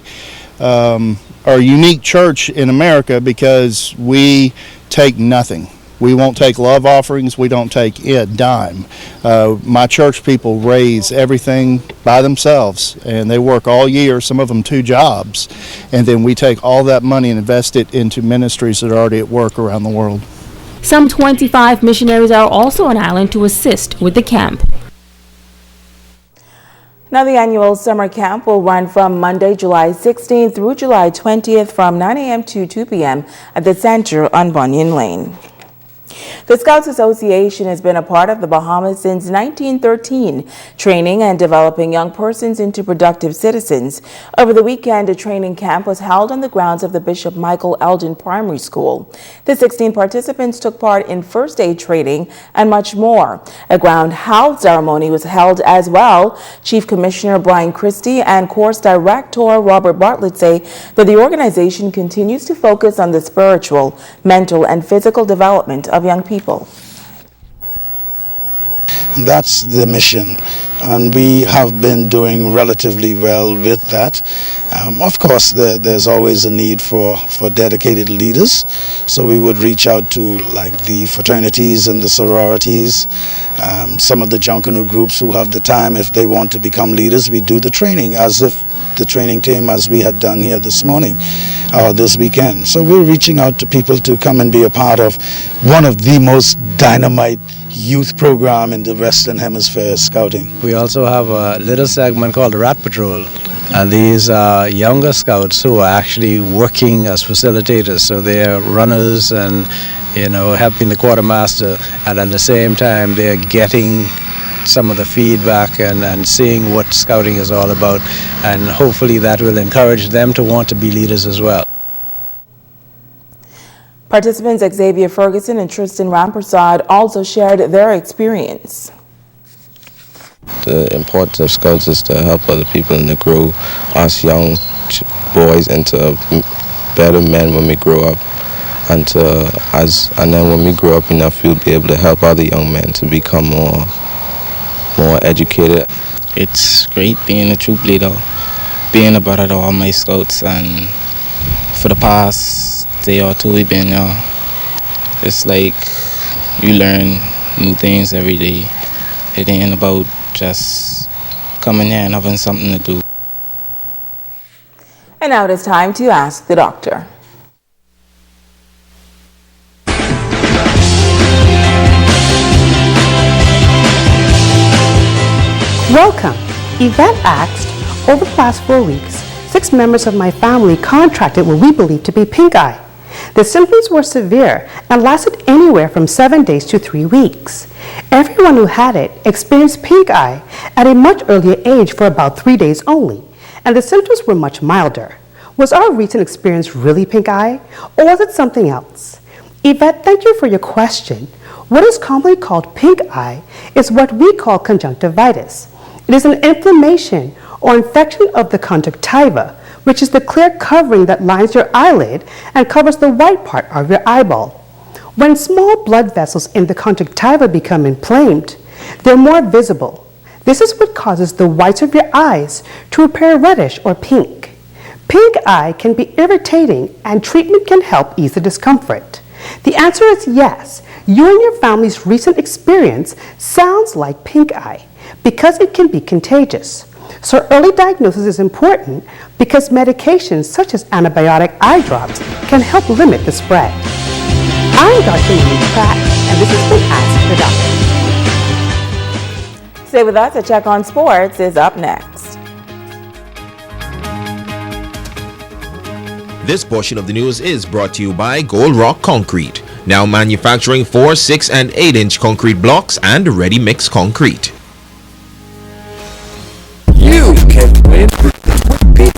are a unique church in America because we take nothing. We won't take love offerings. We don't take a dime. My church people raise everything by themselves, and they work all year, some of them 2 jobs, and then we take all that money and invest it into ministries that are already at work around the world. Some 25 missionaries are also on island to assist with the camp. Now, the annual summer camp will run from Monday, July 16th through July 20th from 9 a.m. to 2 p.m. at the center on Bunyan Lane. The Scouts Association has been a part of the Bahamas since 1913, training and developing young persons into productive citizens. Over the weekend, a training camp was held on the grounds of the Bishop Michael Eldon Primary School. The 16 participants took part in first aid training and much more. A ground health ceremony was held as well. Chief Commissioner Brian Christie and course director Robert Bartlett say that the organization continues to focus on the spiritual, mental, and physical development of young people. That's the mission, and we have been doing relatively well with that. Of course, there's always a need for dedicated leaders, so we would reach out to like the fraternities and the sororities, some of the Junkanoo groups who have the time. If they want to become leaders, we do the training as if the training team as we had done here this morning or this weekend. So we're reaching out to people to come and be a part of one of the most dynamite youth program in the Western Hemisphere scouting. We also have a little segment called the Rat Patrol. And these are younger scouts who are actually working as facilitators. So they're runners and, helping the quartermaster. And at the same time, they're getting some of the feedback and seeing what scouting is all about, and hopefully that will encourage them to want to be leaders as well. Participants Xavier Ferguson and Tristan Rampersad also shared their experience. The importance of scouts is to help other people and to grow us young boys into better men when we grow up, and then when we grow up enough, we'll be able to help other young men to become more educated. It's great being a troop leader, being a brother to all my scouts, and for the past day or two we've been there. It's like you learn new things every day. It ain't about just coming here and having something to do. And now it is time to ask the doctor. Welcome. Yvette asked, over the past 4 weeks, 6 members of my family contracted what we believe to be pink eye. The symptoms were severe and lasted anywhere from 7 days to 3 weeks. Everyone who had it experienced pink eye at a much earlier age for about 3 days only, and the symptoms were much milder. Was our recent experience really pink eye, or was it something else? Yvette, thank you for your question. What is commonly called pink eye is what we call conjunctivitis. It is an inflammation or infection of the conjunctiva, which is the clear covering that lines your eyelid and covers the white part of your eyeball. When small blood vessels in the conjunctiva become inflamed, they're more visible. This is what causes the whites of your eyes to appear reddish or pink. Pink eye can be irritating, and treatment can help ease the discomfort. The answer is yes. You and your family's recent experience sounds like pink eye because it can be contagious. So early diagnosis is important because medications such as antibiotic eye drops can help limit the spread. I'm Dr. Monique Pratt, and this has been Ask the Doctor. Stay with us. A check on sports is up next. This portion of the news is brought to you by Gold Rock Concrete, now manufacturing 4, 6, and 8-inch concrete blocks and ready-mix concrete. You can win with Big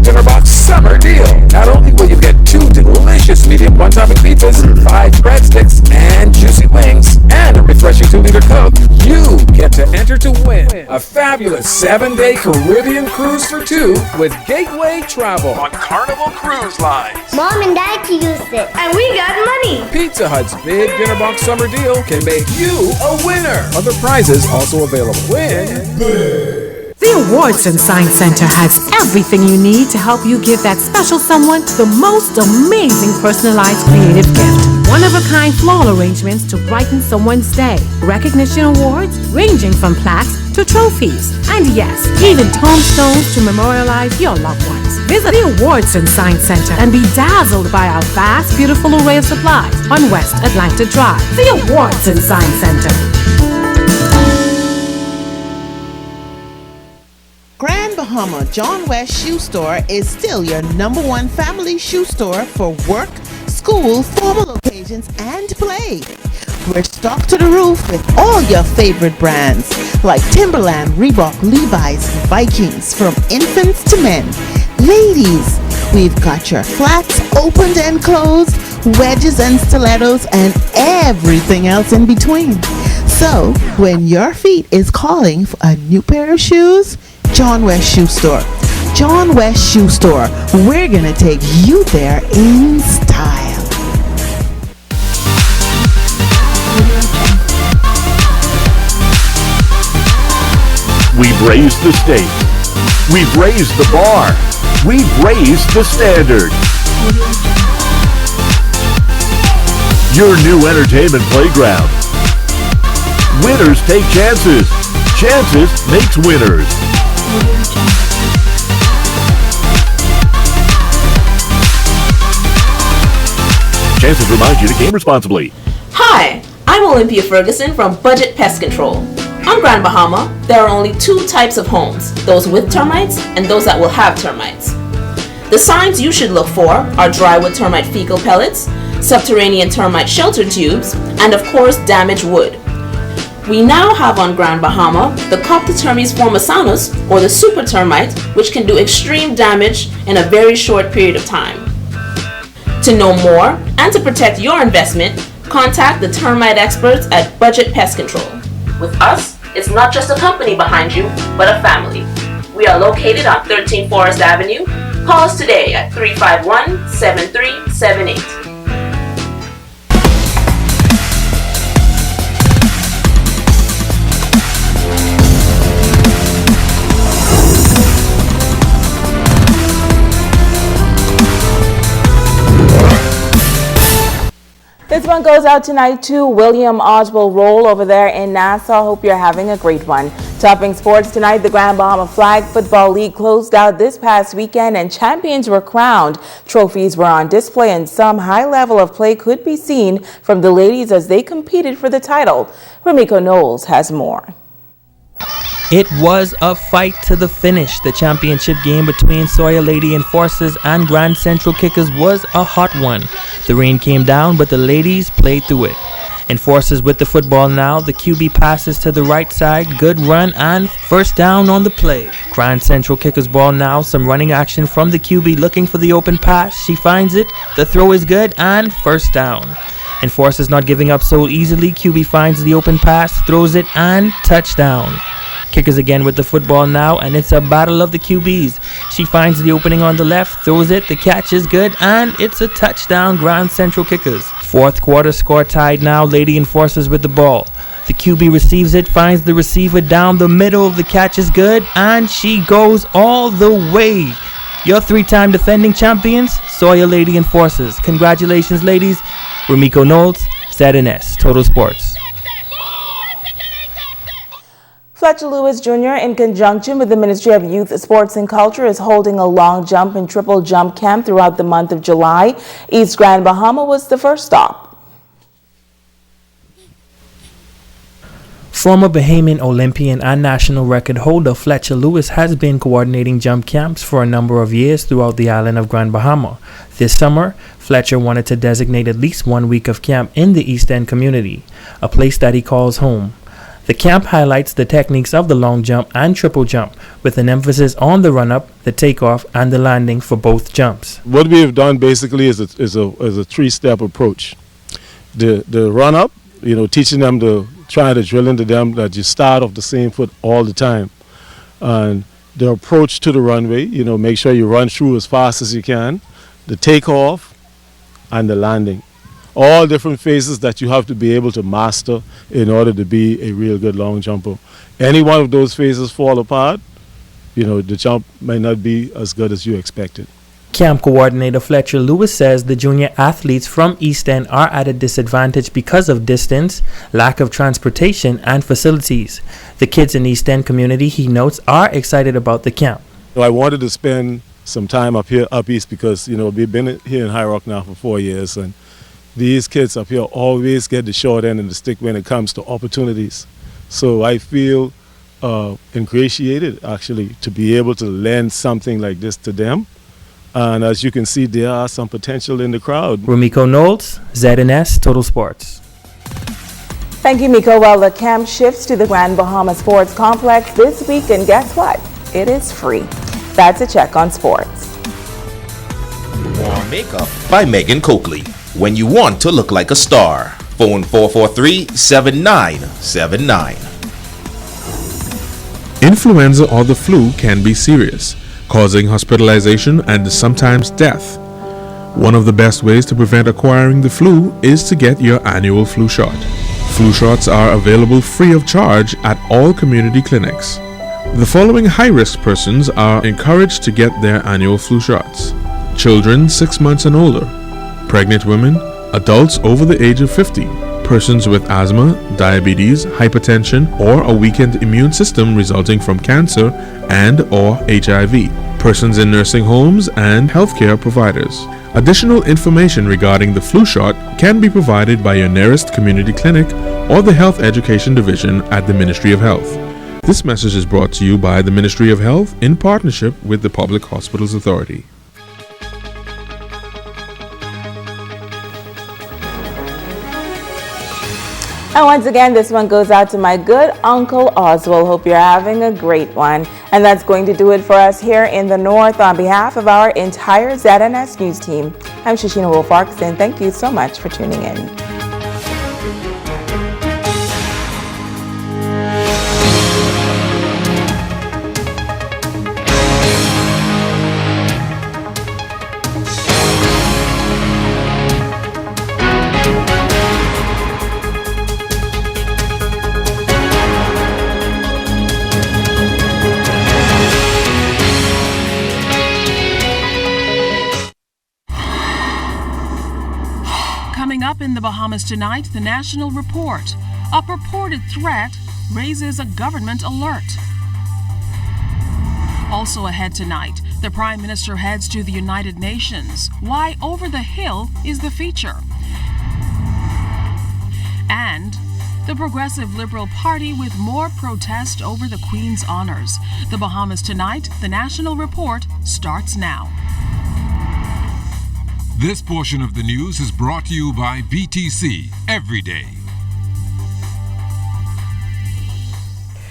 Dinner Box Summer Deal. Not only will you get 2 delicious medium one-topping pizzas, 5 breadsticks, and juicy wings, and a refreshing 2-liter Coke, you get to enter to win a fabulous 7-day Caribbean cruise for 2 with Gateway Travel on Carnival Cruise Lines. Mom and Dad can use it, and we got money. Pizza Hut's Big Dinner Box Summer Deal can make you a winner. Other prizes also available. Win big. The Awards and Science Center has everything you need to help you give that special someone the most amazing personalized creative gift. One-of-a-kind floral arrangements to brighten someone's day. Recognition awards ranging from plaques to trophies. And yes, even tombstones to memorialize your loved ones. Visit the Awards and Science Center and be dazzled by our vast, beautiful array of supplies on West Atlanta Drive. The Awards and Science Center. Bahama, John West Shoe Store is still your #1 family shoe store for work, school, formal occasions, and play. We're stocked to the roof with all your favorite brands like Timberland, Reebok, Levi's, Vikings, from infants to men. Ladies, we've got your flats opened and closed, wedges and stilettos, and everything else in between. So, when your feet is calling for a new pair of shoes, John West Shoe Store. John West Shoe Store. We're gonna take you there in style. We've raised the state. We've raised the bar. We've raised the standard. Your new entertainment playground. Winners take chances. Chances makes winners. Chances reminds you to game responsibly. Hi, I'm Olympia Ferguson from Budget Pest Control. On Grand Bahama, there are only 2 types of homes, those with termites and those that will have termites. The signs you should look for are drywood termite fecal pellets, subterranean termite shelter tubes, and of course damaged wood. We now have on Grand Bahama the Coptotermes formosanus, or the super termite, which can do extreme damage in a very short period of time. To know more and to protect your investment, contact the termite experts at Budget Pest Control. With us, it's not just a company behind you, but a family. We are located on 13 Forest Avenue. Call us today at 351-7378. This one goes out tonight to William Oswald Roll over there in Nassau. Hope you're having a great one. Topping sports tonight, the Grand Bahama Flag Football League closed out this past weekend and champions were crowned. Trophies were on display and some high level of play could be seen from the ladies as they competed for the title. Ramiko Knowles has more. It was a fight to the finish. The championship game between Sawyer Lady Enforcers and Grand Central Kickers was a hot one. The rain came down, but the ladies played through it. Enforcers with the football now. The QB passes to the right side. Good run and first down on the play. Grand Central Kickers ball now. Some running action from the QB looking for the open pass. She finds it. The throw is good and first down. Enforcers not giving up so easily. QB finds the open pass, throws it and touchdown. Kickers again with the football now, and it's a battle of the QBs. She finds the opening on the left, throws it, the catch is good, and it's a touchdown, Grand Central Kickers. Fourth quarter score tied now, Lady Enforcers with the ball. The QB receives it, finds the receiver down the middle, the catch is good, and she goes all the way. Your 3-time defending champions, Sawyer Lady Enforcers. Congratulations, ladies. Ramiko Knowles, ZNS, Total Sports. Fletcher Lewis Jr., in conjunction with the Ministry of Youth, Sports and Culture, is holding a long jump and triple jump camp throughout the month of July. East Grand Bahama was the first stop. Former Bahamian Olympian and national record holder Fletcher Lewis has been coordinating jump camps for a number of years throughout the island of Grand Bahama. This summer, Fletcher wanted to designate at least 1 week of camp in the East End community, a place that he calls home. The camp highlights the techniques of the long jump and triple jump, with an emphasis on the run-up, the takeoff, and the landing for both jumps. What we have done basically is a 3-step approach. The run-up, teaching them to try to drill into them that you start off the same foot all the time. And the approach to the runway, make sure you run through as fast as you can. The takeoff and the landing. All different phases that you have to be able to master in order to be a real good long jumper. Any one of those phases fall apart, the jump may not be as good as you expected. Camp coordinator Fletcher Lewis says the junior athletes from East End are at a disadvantage because of distance, lack of transportation, and facilities. The kids in East End community, he notes, are excited about the camp. I wanted to spend some time up east because, we've been here in High Rock now for 4 years, and these kids up here always get the short end of the stick when it comes to opportunities. So I feel ingratiated, actually, to be able to lend something like this to them. And as you can see, there are some potential in the crowd. Rumiko Knowles, ZNS Total Sports. Thank you, Miko. Well, the camp shifts to the Grand Bahama Sports Complex this week, and guess what? It is free. That's a check on sports. Warm Makeup by Megan Coakley. When you want to look like a star. Phone 443-7979. Influenza or the flu can be serious, causing hospitalization and sometimes death. One of the best ways to prevent acquiring the flu is to get your annual flu shot. Flu shots are available free of charge at all community clinics. The following high-risk persons are encouraged to get their annual flu shots: children 6 months and older, pregnant women, adults over the age of 50, persons with asthma, diabetes, hypertension, or a weakened immune system resulting from cancer and/or HIV, persons in nursing homes, and healthcare providers. Additional information regarding the flu shot can be provided by your nearest community clinic or the Health Education Division at the Ministry of Health. This message is brought to you by the Ministry of Health in partnership with the Public Hospitals Authority. And once again, this one goes out to my good Uncle Oswald. Hope you're having a great one. And that's going to do it for us here in the North. On behalf of our entire ZNS News team, I'm Shashina Wolf-Farquharson. Thank you so much for tuning in. Up in the Bahamas tonight, the National Report. A purported threat raises a government alert. Also ahead tonight, the Prime Minister heads to the United Nations. Why Over the Hill is the feature. And the Progressive Liberal Party with more protest over the Queen's honors. The Bahamas tonight, the National Report starts now. This portion of the news is brought to you by BTC Every Day.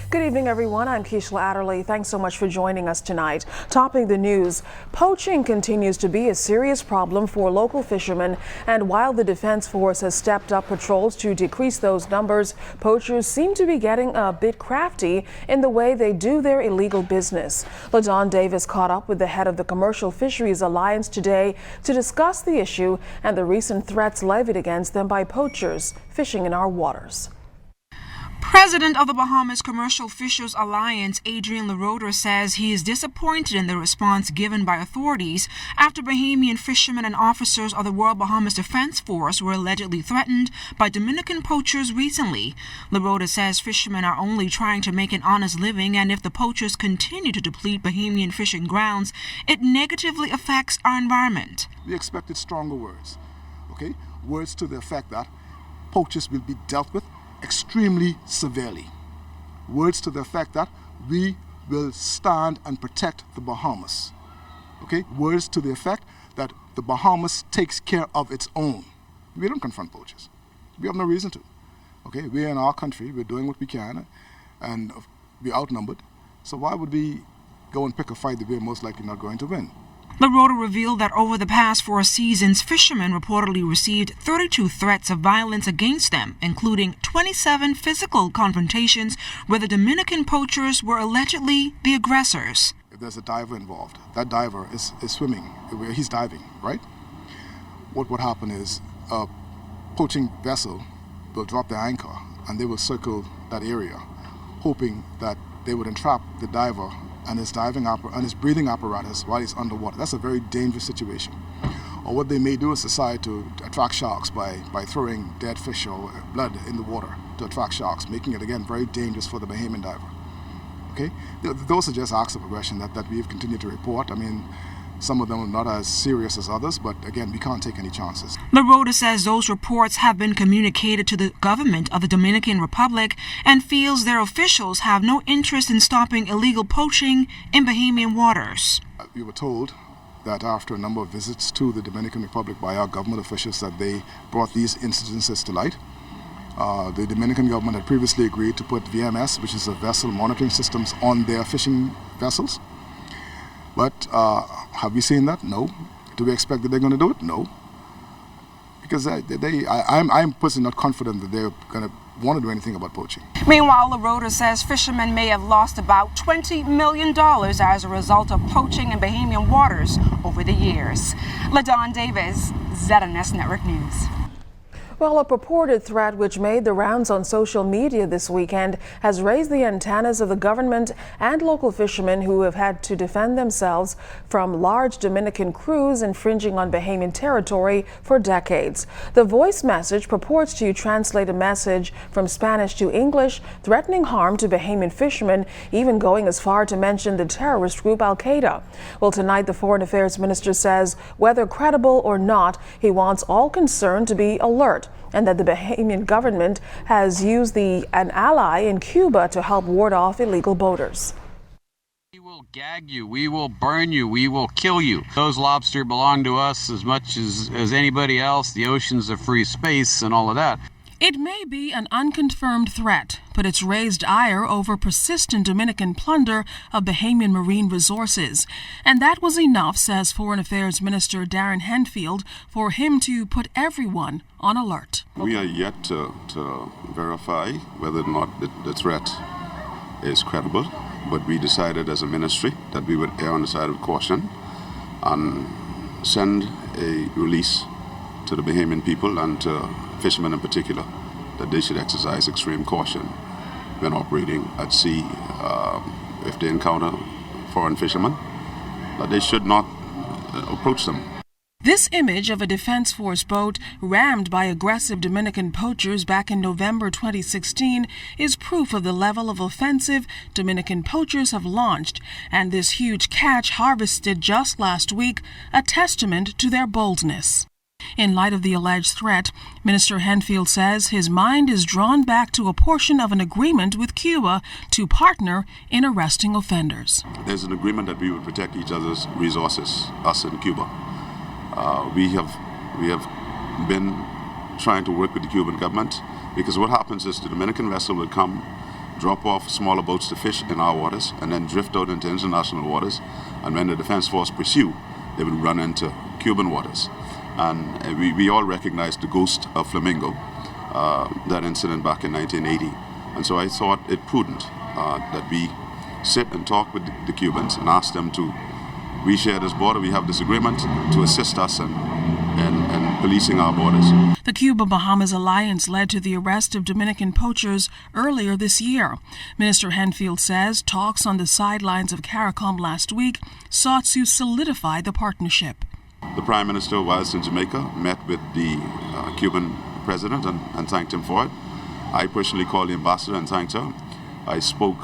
Good evening, everyone. I'm Keishla Adderley. Thanks so much for joining us tonight. Topping the news, poaching continues to be a serious problem for local fishermen, and while the Defense Force has stepped up patrols to decrease those numbers, poachers seem to be getting a bit crafty in the way they do their illegal business. LaDawn Davis caught up with the head of the Commercial Fisheries Alliance today to discuss the issue and the recent threats levied against them by poachers fishing in our waters. President of the Bahamas Commercial Fishers Alliance, Adrian LaRota, says he is disappointed in the response given by authorities after Bahamian fishermen and officers of the Royal Bahamas Defense Force were allegedly threatened by Dominican poachers recently. LaRota says fishermen are only trying to make an honest living, and if the poachers continue to deplete Bahamian fishing grounds, it negatively affects our environment. We expected stronger words, okay? Words to the effect that poachers will be dealt with extremely severely. Words to the effect that we will stand and protect the Bahamas. Okay? Words to the effect that the Bahamas takes care of its own. We don't confront poachers. We have no reason to. Okay? We're in our country, we're doing what we can, and we're outnumbered. So why would we go and pick a fight that we're most likely not going to win? LaRota revealed that over the past 4 seasons, fishermen reportedly received 32 threats of violence against them, including 27 physical confrontations where the Dominican poachers were allegedly the aggressors. If there's a diver involved, that diver is swimming, he's diving, right? What would happen is a poaching vessel will drop their anchor and they will circle that area, hoping that they would entrap the diver and his breathing apparatus while he's underwater. That's a very dangerous situation. Or what they may do is decide to attract sharks by throwing dead fish or blood in the water to attract sharks, making it again very dangerous for the Bahamian diver. Okay, those are just acts of aggression that we've continued to report. I mean, Some of them are not as serious as others, but again, we can't take any chances. LaRota says those reports have been communicated to the government of the Dominican Republic and feels their officials have no interest in stopping illegal poaching in Bahamian waters. We were told that after a number of visits to the Dominican Republic by our government officials that they brought these incidences to light. The Dominican government had previously agreed to put VMS, which is a vessel monitoring systems, on their fishing vessels. But have we seen that? No. Do we expect that they're going to do it? No. Because I'm personally not confident that they're going to want to do anything about poaching. Meanwhile, LaRota says fishermen may have lost about $20 million as a result of poaching in Bahamian waters over the years. LaDon Davis, ZNS Network News. Well, a purported threat which made the rounds on social media this weekend has raised the antennas of the government and local fishermen who have had to defend themselves from large Dominican crews infringing on Bahamian territory for decades. The voice message purports to translate a message from Spanish to English, threatening harm to Bahamian fishermen, even going as far to mention the terrorist group Al-Qaeda. Well, tonight the Foreign Affairs Minister says whether credible or not, he wants all concerned to be alert, and that the Bahamian government has used an ally in Cuba to help ward off illegal boaters. We will gag you, we will burn you, we will kill you. Those lobster belong to us as much as anybody else. The ocean's a free space and all of that. It may be an unconfirmed threat, but it's raised ire over persistent Dominican plunder of Bahamian marine resources. And that was enough, says Foreign Affairs Minister Darren Henfield, for him to put everyone on alert. We are yet to verify whether or not the threat is credible, but we decided as a ministry that we would err on the side of caution and send a release to the Bahamian people and to fishermen in particular, that they should exercise extreme caution when operating at sea. If they encounter foreign fishermen, that they should not approach them. This image of a Defense Force boat rammed by aggressive Dominican poachers back in November 2016 is proof of the level of offensive Dominican poachers have launched, and this huge catch harvested just last week, a testament to their boldness. In light of the alleged threat, Minister Henfield says his mind is drawn back to a portion of an agreement with Cuba to partner in arresting offenders. There's an agreement that we would protect each other's resources, us and Cuba. We have been trying to work with the Cuban government, because what happens is the Dominican vessel will come, drop off smaller boats to fish in our waters, and then drift out into international waters. And when the Defense Force pursue, they will run into Cuban waters. And we all recognize the ghost of Flamingo, that incident back in 1980. And so I thought it prudent that we sit and talk with the Cubans and ask them to, we share this border, we have this agreement, to assist us in policing our borders. The Cuba-Bahamas alliance led to the arrest of Dominican poachers earlier this year. Minister Henfield says talks on the sidelines of CARICOM last week sought to solidify the partnership. The Prime Minister, whilst in Jamaica, met with the Cuban president and thanked him for it. I personally called the ambassador and thanked her. I spoke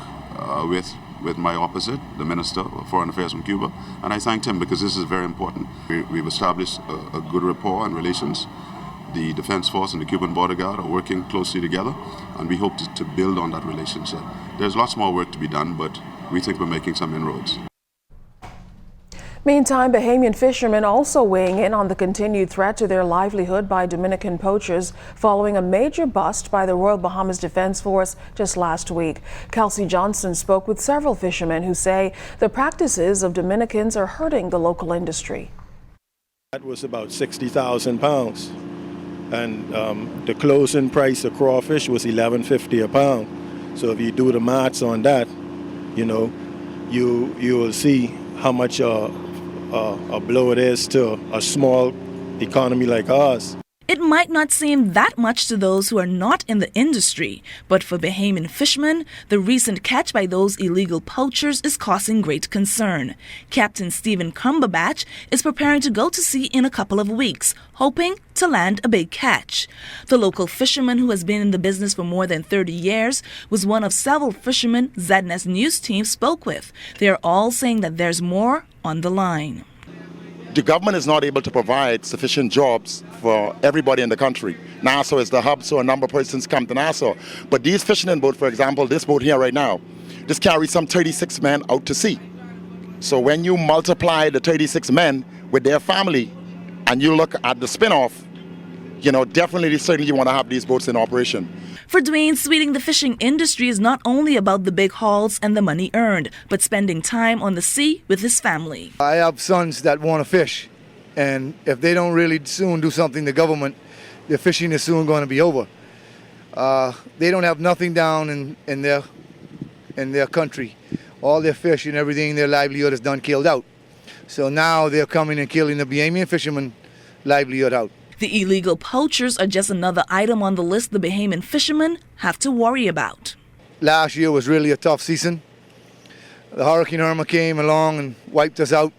with my opposite, the Minister of Foreign Affairs from Cuba, and I thanked him because this is very important. We've established a good rapport and relations. The Defense Force and the Cuban Border Guard are working closely together, and we hope to build on that relationship. There's lots more work to be done, but we think we're making some inroads. Meantime, Bahamian fishermen also weighing in on the continued threat to their livelihood by Dominican poachers following a major bust by the Royal Bahamas Defense Force just last week. Kelsey Johnson spoke with several fishermen who say the practices of Dominicans are hurting the local industry. That was about 60,000 pounds, and the closing price of crawfish was $11.50 a pound. So if you do the maths on that, you will see how much a blow it is to a small economy like ours. It might not seem that much to those who are not in the industry, but for Bahamian fishermen, the recent catch by those illegal poachers is causing great concern. Captain Stephen Cumberbatch is preparing to go to sea in a couple of weeks, hoping to land a big catch. The local fisherman, who has been in the business for more than 30 years, was one of several fishermen ZNS News team spoke with. They are all saying that there's more on the line. The government is not able to provide sufficient jobs for everybody in the country. Nassau is the hub, so a number of persons come to Nassau. But these fishing boats, for example, this boat here right now, this carries some 36 men out to sea. So when you multiply the 36 men with their family and you look at the spin-off, you know, definitely, certainly you want to have these boats in operation. For Dwayne Sweeting, the fishing industry is not only about the big hauls and the money earned, but spending time on the sea with his family. I have sons that want to fish, and if they don't really soon do something, the government, the fishing is soon going to be over. They don't have nothing down in their country. All their fish and everything, their livelihood is done killed out. So now they're coming and killing the Bahamian fishermen livelihood out. The illegal poachers are just another item on the list the Bahamian fishermen have to worry about. Last year was really a tough season. The Hurricane Irma came along and wiped us out.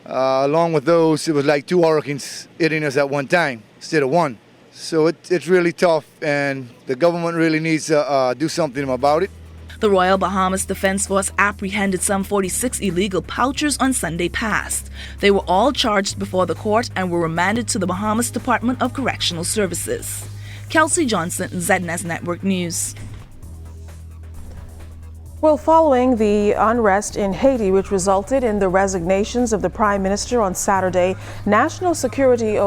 Along with those, it was like 2 hurricanes hitting us at one time instead of one. So it's really tough, and the government really needs to do something about it. The Royal Bahamas Defense Force apprehended some 46 illegal poachers on Sunday past. They were all charged before the court and were remanded to the Bahamas Department of Correctional Services. Kelsey Johnson, ZNS Network News. Well, following the unrest in Haiti, which resulted in the resignations of the Prime Minister on Saturday, national security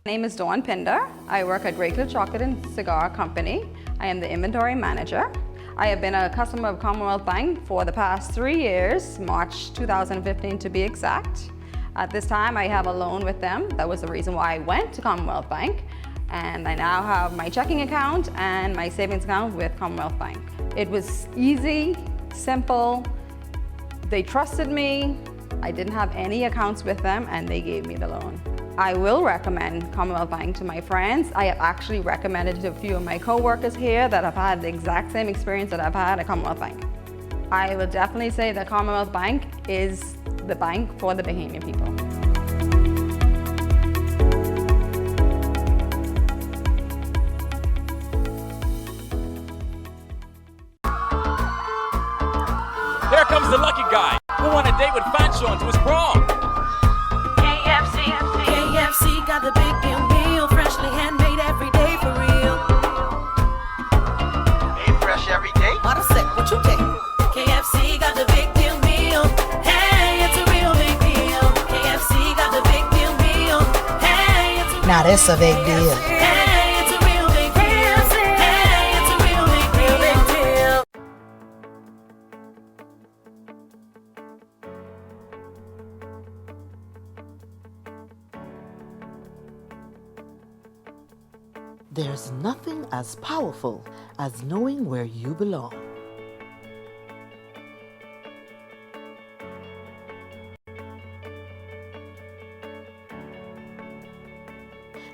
My name is Dawn Pinder. I work at Great Cliff Chocolate and Cigar Company. I am the inventory manager. I have been a customer of Commonwealth Bank for the past 3 years, March 2015 to be exact. At this time, I have a loan with them. That was the reason why I went to Commonwealth Bank. And I now have my checking account and my savings account with Commonwealth Bank. It was easy, simple. They trusted me. I didn't have any accounts with them, and they gave me the loan. I will recommend Commonwealth Bank to my friends. I have actually recommended it to a few of my co-workers here that have had the exact same experience that I've had at Commonwealth Bank. I will definitely say that Commonwealth Bank is the bank for the Bahamian people. Here comes the lucky guy who won a date with Fanchon to his prom. KFC got the big deal meal, freshly handmade every day for real. Made fresh every day? What I said, what you take? KFC got the big deal meal. Hey, it's a real big deal. KFC got the big deal meal. Hey, it's a now that's a big deal. Hey, it's a real big deal. Hey, it's a real big deal. There's nothing as powerful as knowing where you belong.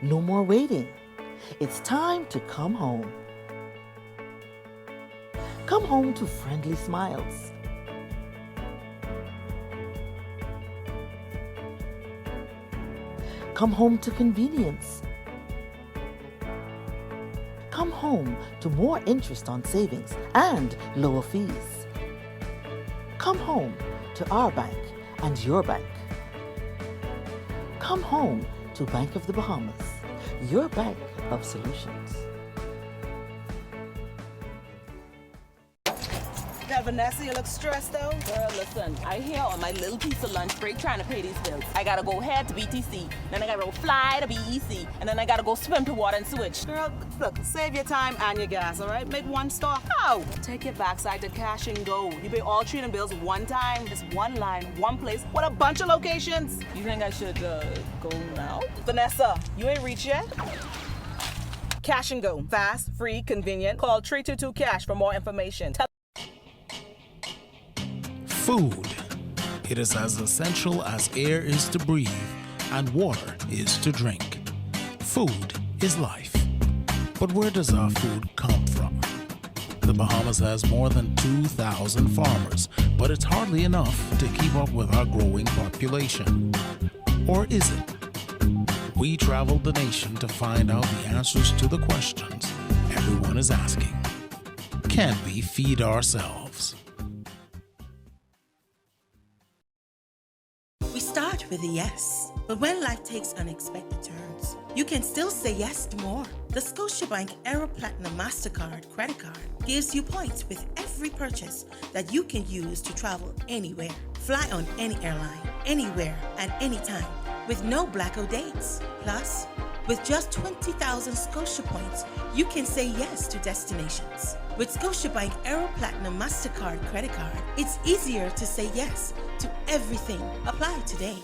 No more waiting. It's time to come home. Come home to friendly smiles. Come home to convenience. Come home to more interest on savings and lower fees. Come home to our bank and your bank. Come home to Bank of the Bahamas, your bank of solutions. Now, Vanessa, you look stressed though. Girl, listen, I here on my little piece of lunch break trying to pay these bills. I gotta go head to BTC, then I gotta go fly to BEC, and then I gotta go swim to Water and Sewage. Girl, look, save your time and your gas, all right? Make one stop. How? Take your backside to Cash and Go. You pay all 3 bills one time, just one line, one place, What a bunch of locations. You think I should go now? Vanessa, you ain't reached yet? Cash and Go. Fast, free, convenient. Call 322-CASH for more information. Food. It is as essential as air is to breathe and water is to drink. Food is life. But where does our food come from? The Bahamas has more than 2,000 farmers, but it's hardly enough to keep up with our growing population. Or is it? We traveled the nation to find out the answers to the questions everyone is asking. can we feed ourselves? We start with a yes, but when life takes unexpected turns, you can still say yes to more. The Scotiabank Aero Platinum MasterCard credit card gives you points with every purchase that you can use to travel anywhere. Fly on any airline, anywhere, at any time, with no blackout dates. Plus, with just 20,000 Scotia points, you can say yes to destinations. With Scotiabank Aero Platinum MasterCard credit card, it's easier to say yes to everything. Apply today.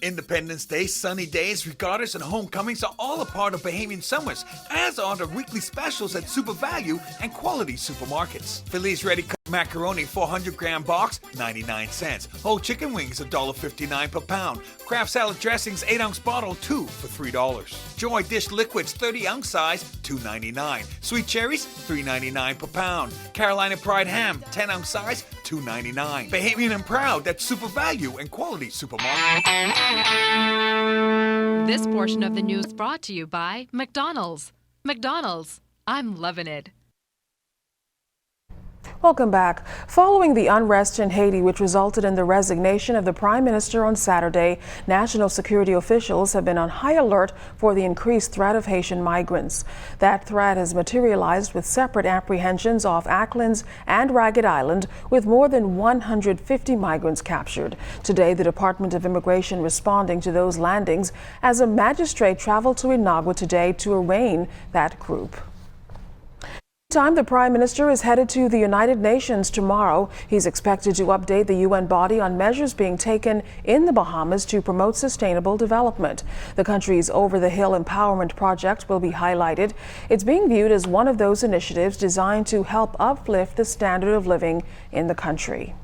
Independence Day, sunny days, regattas, and homecomings are all a part of Bahamian summers, as are the weekly specials at Super Value and quality supermarkets. Feliz Ready Cut Macaroni 400-gram box, 99 cents. Whole chicken wings, $1.59 per pound. Kraft salad dressings, 8-ounce bottle, 2 for $3. Joy Dish liquids, 30-ounce size, $2.99. Sweet cherries, $3.99 per pound. Carolina Pride ham, 10-ounce size, $2.99. Bahamian and proud, that's Super Value and quality supermarket. This portion of the news brought to you by McDonald's. McDonald's, I'm loving it. Welcome back. Following the unrest in Haiti, which resulted in the resignation of the Prime Minister on Saturday, national security officials have been on high alert for the increased threat of Haitian migrants. That threat has materialized with separate apprehensions off Acklins and Ragged Island, with more than 150 migrants captured. Today, the Department of Immigration responding to those landings as a magistrate traveled to Inagua today to arraign that group. The Prime Minister is headed to the United Nations tomorrow. He's expected to update the UN body on measures being taken in the Bahamas to promote sustainable development. The country's Over the Hill Empowerment Project will be highlighted. It's being viewed as one of those initiatives designed to help uplift the standard of living in the country.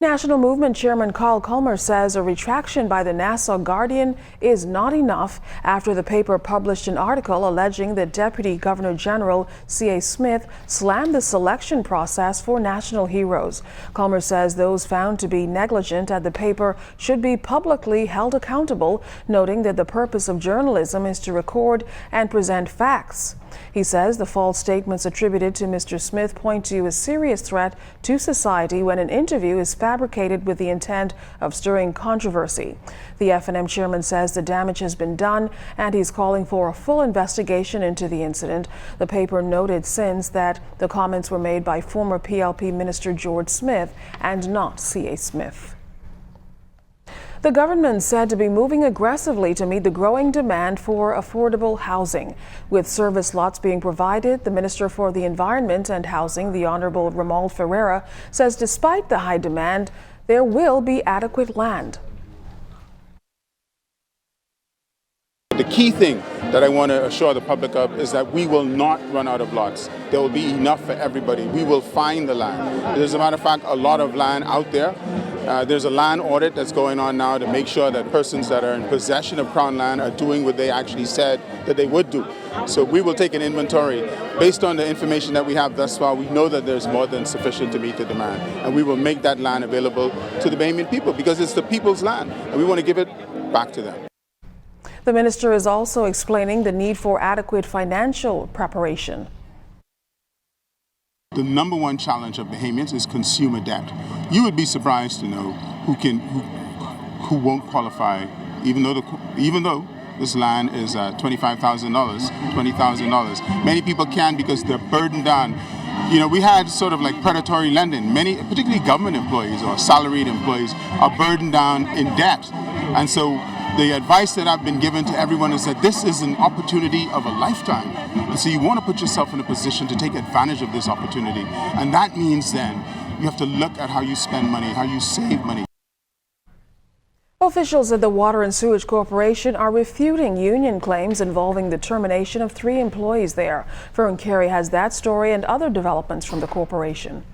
National Movement Chairman Carl Culmer says a retraction by the Nassau Guardian is not enough after the paper published an article alleging that Deputy Governor General C.A. Smith slammed the selection process for national heroes. Culmer says those found to be negligent at the paper should be publicly held accountable, noting that the purpose of journalism is to record and present facts. He says the false statements attributed to Mr. Smith point to a serious threat to society when an interview is fabricated with the intent of stirring controversy. The F&M chairman says the damage has been done and he's calling for a full investigation into the incident. The paper noted since that the comments were made by former PLP Minister George Smith and not C.A. Smith. The government said to be moving aggressively to meet the growing demand for affordable housing. With service lots being provided, the Minister for the Environment and Housing, the Honorable Ramal Ferreira, says despite the high demand, there will be adequate land. The key thing that I want to assure the public of is that we will not run out of lots. There will be enough for everybody. We will find the land. There's, as a matter of fact, a lot of land out there. There's a land audit that's going on now to make sure that persons that are in possession of Crown land are doing what they actually said that they would do. So we will take an inventory. Based on the information that we have thus far, we know that there's more than sufficient to meet the demand. And we will make that land available to the Bahamian people because it's the people's land and we want to give it back to them. The minister is also explaining the need for adequate financial preparation. The number one challenge of Bahamians is consumer debt. You would be surprised to know who won't qualify, even though this land is $25,000, $20,000. Many people can because they're burdened down. You know, we had sort of like predatory lending. Many, particularly government employees or salaried employees, are burdened down in debt. And so the advice that I've been given to everyone is that this is an opportunity of a lifetime. And so you want to put yourself in a position to take advantage of this opportunity. And that means then you have to look at how you spend money, how you save money. Officials at the Water and Sewage Corporation are refuting union claims involving the termination of 3 employees there. Fern Carey has that story and other developments from the corporation.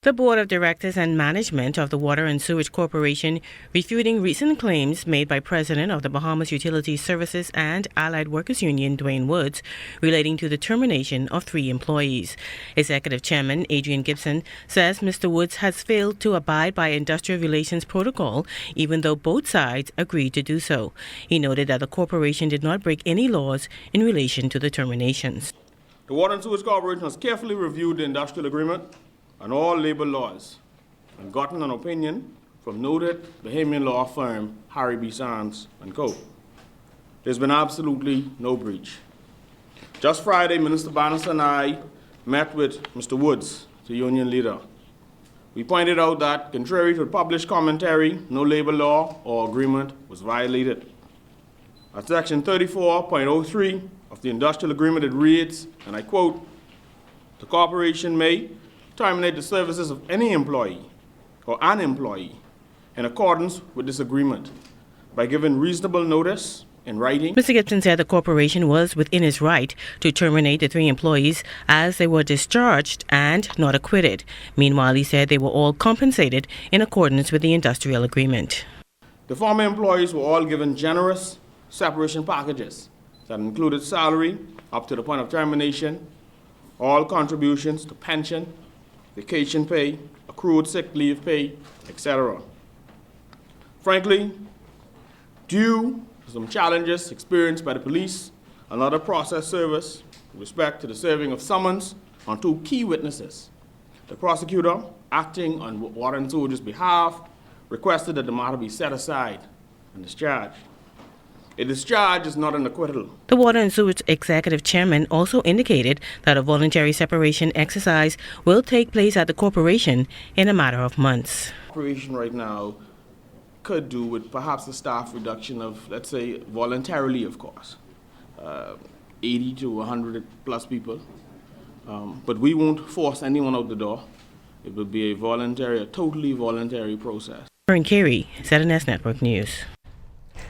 The Board of Directors and Management of the Water and Sewage Corporation refuting recent claims made by President of the Bahamas Utility Services and Allied Workers Union, Dwayne Woods, relating to the termination of 3 employees. Executive Chairman Adrian Gibson says Mr. Woods has failed to abide by industrial relations protocol, even though both sides agreed to do so. He noted that the corporation did not break any laws in relation to the terminations. The Water and Sewage Corporation has carefully reviewed the industrial agreement and all labor laws, and gotten an opinion from noted Bahamian law firm Harry B. Sands & Co. There's been absolutely no breach. Just Friday, Minister Bannister and I met with Mr. Woods, the union leader. We pointed out that, contrary to the published commentary, no labor law or agreement was violated. At Section 34.03 of the industrial agreement, it reads, and I quote, "The corporation may terminate the services of any employee or an employee in accordance with this agreement by giving reasonable notice in writing." Mr. Gibson said the corporation was within its right to terminate the 3 employees as they were discharged and not acquitted. Meanwhile, he said they were all compensated in accordance with the industrial agreement. The former employees were all given generous separation packages that included salary up to the point of termination, all contributions to pension, vacation pay, accrued sick leave pay, etc. Frankly, due to some challenges experienced by the police and other process service with respect to the serving of summons on 2 key witnesses, the prosecutor, acting on Water and Sewage's behalf, requested that the matter be set aside and discharged. A discharge is not an acquittal. The Water and Sewage Executive Chairman also indicated that a voluntary separation exercise will take place at the corporation in a matter of months. Operation right now could do with perhaps a staff reduction of, let's say, voluntarily, of course, 80 to 100 plus people. But we won't force anyone out the door. It will be a totally voluntary process. Erin Carey, ZNS Network News.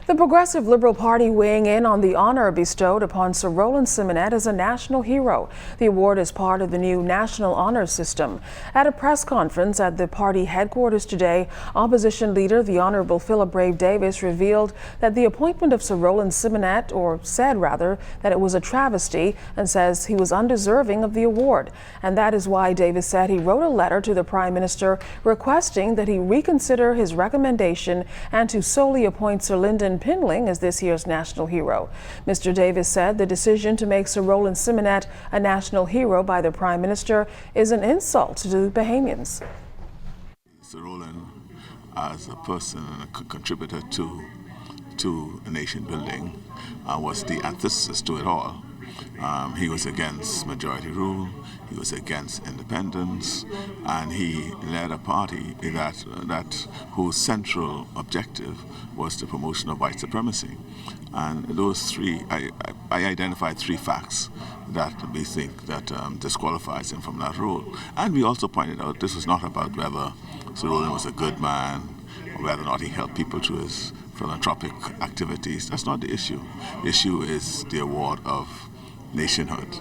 The Progressive Liberal Party weighing in on the honor bestowed upon Sir Roland Simonette as a national hero. The award is part of the new National Honor System. At a press conference at the party headquarters today, opposition leader, the Honourable Philip Brave Davis, revealed that the appointment of Sir Roland Simonette, or said rather, that it was a travesty, and says he was undeserving of the award. And that is why Davis said he wrote a letter to the Prime Minister requesting that he reconsider his recommendation and to solely appoint Sir Lyndon Pinling as this year's national hero. Mr. Davis said the decision to make Sir Roland Simonette a national hero by the Prime Minister is an insult to the Bahamians. Sir Roland, as a person and a contributor to nation building, was the antithesis to it all. He was against majority rule, he was against independence, and he led a party that whose central objective was the promotion of white supremacy. And those 3, I identified 3 facts that we think that disqualifies him from that role. And we also pointed out this was not about whether Sir Roland was a good man or whether or not he helped people through his philanthropic activities. That's not the issue. The issue is the award of nationhood.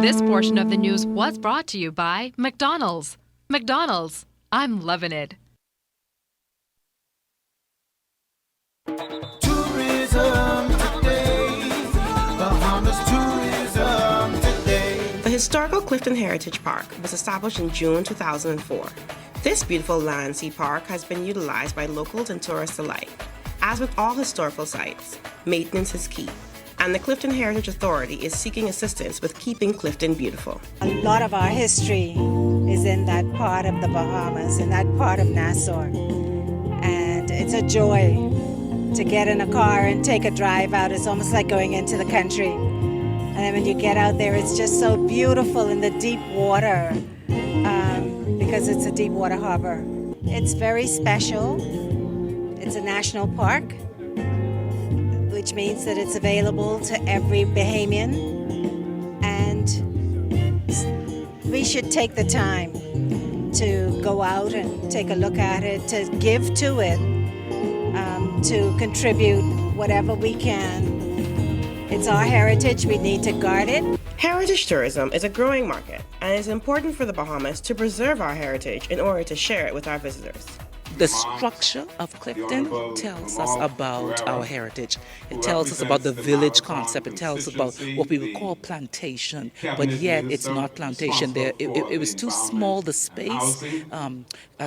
This portion of the news was brought to you by McDonald's. McDonald's, I'm loving it. Tourism today, Bahamas tourism today. The historical Clifton Heritage Park was established in June 2004. This beautiful land sea park has been utilized by locals and tourists alike. As with all historical sites, maintenance is key, and the Clifton Heritage Authority is seeking assistance with keeping Clifton beautiful. A lot of our history is in that part of the Bahamas, in that part of Nassau, and it's a joy to get in a car and take a drive out. It's almost like going into the country. And then when you get out there, it's just so beautiful in the deep water, because it's a deep water harbor. It's very special. It's a national park, which means that it's available to every Bahamian, and we should take the time to go out and take a look at it, to give to it, to contribute whatever we can. It's our heritage, we need to guard it. Heritage tourism is a growing market, and it is important for the Bahamas to preserve our heritage in order to share it with our visitors. The structure of Clifton tells us about our heritage. It tells us about the village concept. It tells us about what we would call plantation, but yet it's not plantation. It was too small, the space,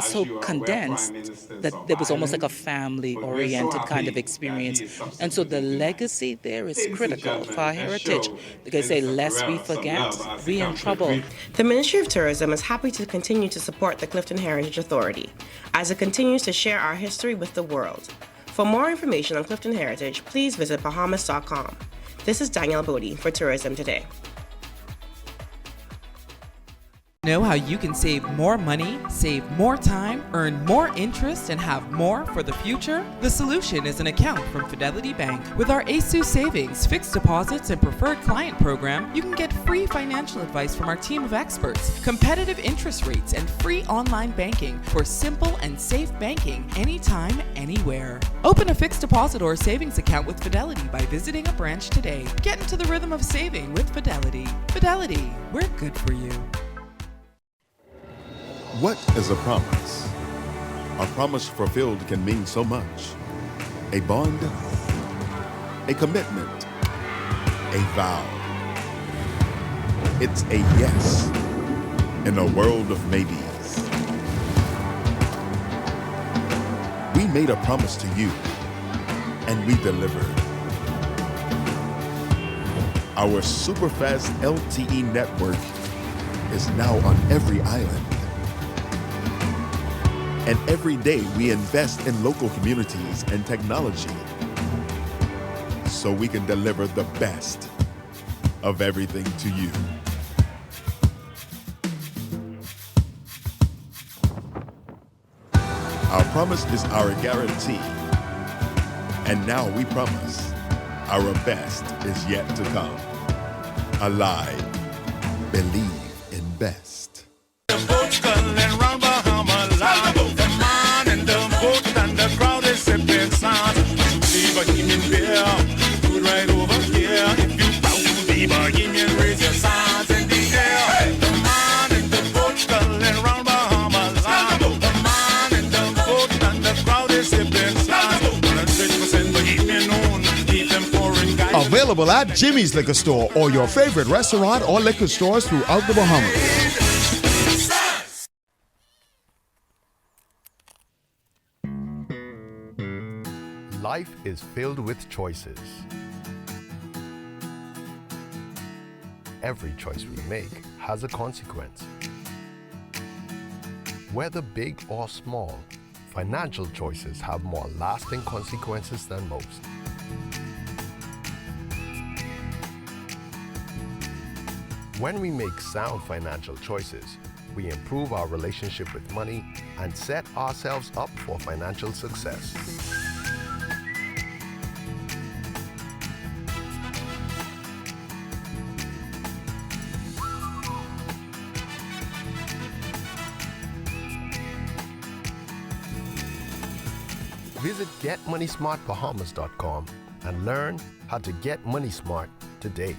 so condensed that there was almost like a family-oriented kind of experience. And so the legacy there is critical for our heritage. They say, lest we forget, we in trouble. The Ministry of Tourism is happy to continue to support the Clifton Heritage Authority as it continues to share our history with the world. For more information on Clifton Heritage, please visit Bahamas.com. This is Danielle Bodie for Tourism Today. Know how you can save more money, save more time, earn more interest, and have more for the future? The solution is an account from Fidelity Bank. With our ASU Savings, fixed deposits, and preferred client program, you can get free financial advice from our team of experts, competitive interest rates, and free online banking for simple and safe banking anytime, anywhere. Open a fixed deposit or savings account with Fidelity by visiting a branch today. Get into the rhythm of saving with Fidelity. Fidelity, we're good for you. What is a promise? A promise fulfilled can mean so much. A bond, a commitment, a vow. It's a yes in a world of maybes. We made a promise to you, and we delivered. Our superfast LTE network is now on every island. And every day we invest in local communities and technology so we can deliver the best of everything to you. Our promise is our guarantee. And now we promise our best is yet to come. Alive, believe in best. Available at Jimmy's Liquor Store or your favorite restaurant or liquor stores throughout the Bahamas. Life is filled with choices. Every choice we make has a consequence. Whether big or small, financial choices have more lasting consequences than most. When we make sound financial choices, we improve our relationship with money and set ourselves up for financial success. Visit GetMoneySmartBahamas.com and learn how to get money smart today.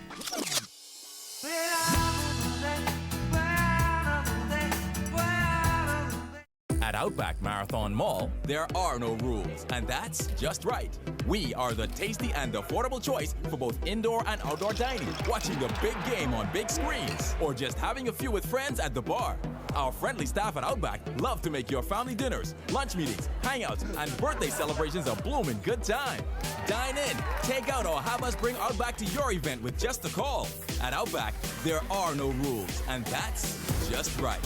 At Outback Marathon Mall, there are no rules, and that's just right. We are the tasty and affordable choice for both indoor and outdoor dining, watching the big game on big screens, or just having a few with friends at the bar. Our friendly staff at Outback love to make your family dinners, lunch meetings, hangouts, and birthday celebrations a blooming good time. Dine in, take out, or have us bring Outback to your event with just a call. At Outback, there are no rules, and that's just right.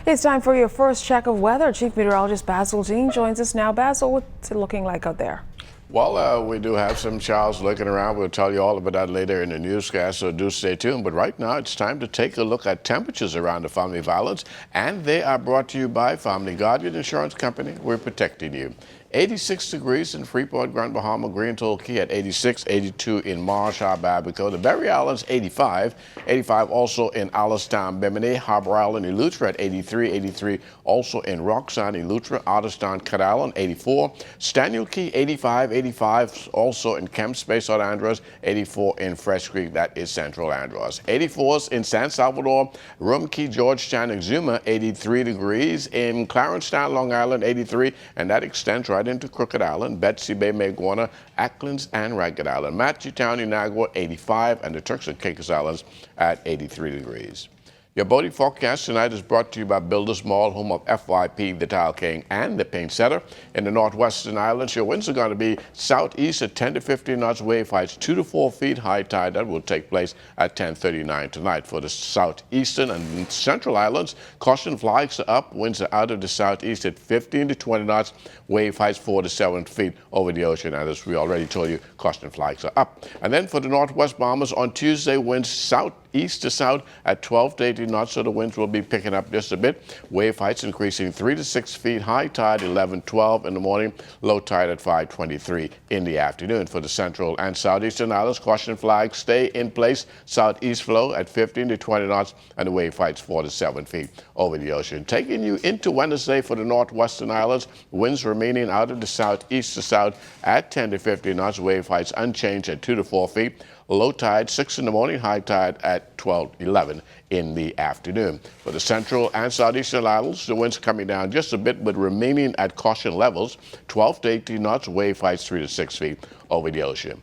It's time for your first check of weather. Chief Meteorologist Basil Dean joins us now. Basil, what's it looking like out there? Well, we do have some showers looking around. We'll tell you all about that later in the newscast, so do stay tuned. But right now, it's time to take a look at temperatures around the Family Violence, and they are brought to you by Family Guardian Insurance Company. We're protecting you. 86 degrees in Freeport, Grand Bahama, Green Toll Key at 86, 82 in Marsh, Abaco, the Berry Islands 85, 85 also in Alistown, Bimini, Harbor Island, Eleuthera at 83, 83 also in Roxanne, Eleuthera, Otterstown, Cat Island 84, Staniel Key 85, 85 also in Kemps Bay, South Andros, 84 in Fresh Creek, that is Central Andros, 84s in San Salvador, Rum Key, Georgetown, Exuma 83 degrees in Clarencetown, Long Island 83, and that extends right into Crooked Island, Betsy Bay, Maguana, Acklands, and Ragged Island. Matthewtown, Inagua 85, and the Turks and Caicos Islands at 83 degrees. Your boating forecast tonight is brought to you by Builders Mall, home of FYP, the Tile King, and the Paint Setter. In the northwestern islands, your winds are going to be southeast at 10 to 15 knots, wave heights 2 to 4 feet, high tide that will take place at 10:39 tonight. For the southeastern and central islands, caution flags are up, winds are out of the southeast at 15 to 20 knots, wave heights 4 to 7 feet over the ocean. And as we already told you, caution flags are up. And then for the northwest Bahamas, on Tuesday, winds southeast to south at 12 to 18 knots, so the winds will be picking up just a bit. Wave heights increasing 3 to 6 feet, high tide 11:12 in the morning, low tide at 5:23 in the afternoon. For the central and southeastern islands, caution flags stay in place. Southeast flow at 15 to 20 knots, and the wave heights 4 to 7 feet over the ocean. Taking you into Wednesday for the northwestern islands, winds remaining out of the southeast to south at 10 to 15 knots, wave heights unchanged at 2 to 4 feet. Low tide 6 in the morning, high tide at 12:11 in the afternoon. For the central and southeastern islands, the winds coming down just a bit, but remaining at caution levels, 12 to 18 knots, wave heights 3 to 6 feet over the ocean.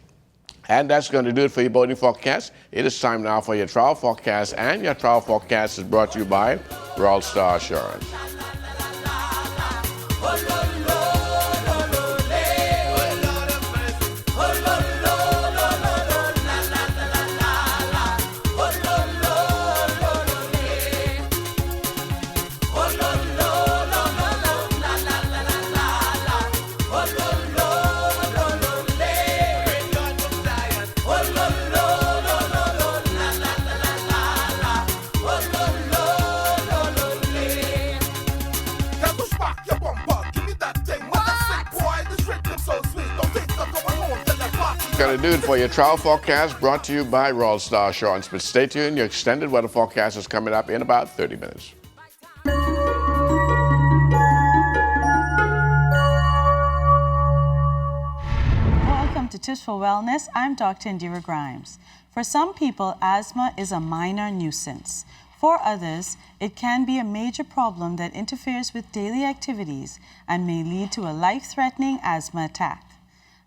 And that's going to do it for your boating forecast. It is time now for your travel forecast, and your travel forecast is brought to you by Royal Star Assurance. Going to do it for your travel forecast, brought to you by Royal Star Assurance. But stay tuned, your extended weather forecast is coming up in about 30 minutes. Welcome to Tips for Wellness. I'm Dr. Indira Grimes. For some people, asthma is a minor nuisance. For others, it can be a major problem that interferes with daily activities and may lead to a life-threatening asthma attack.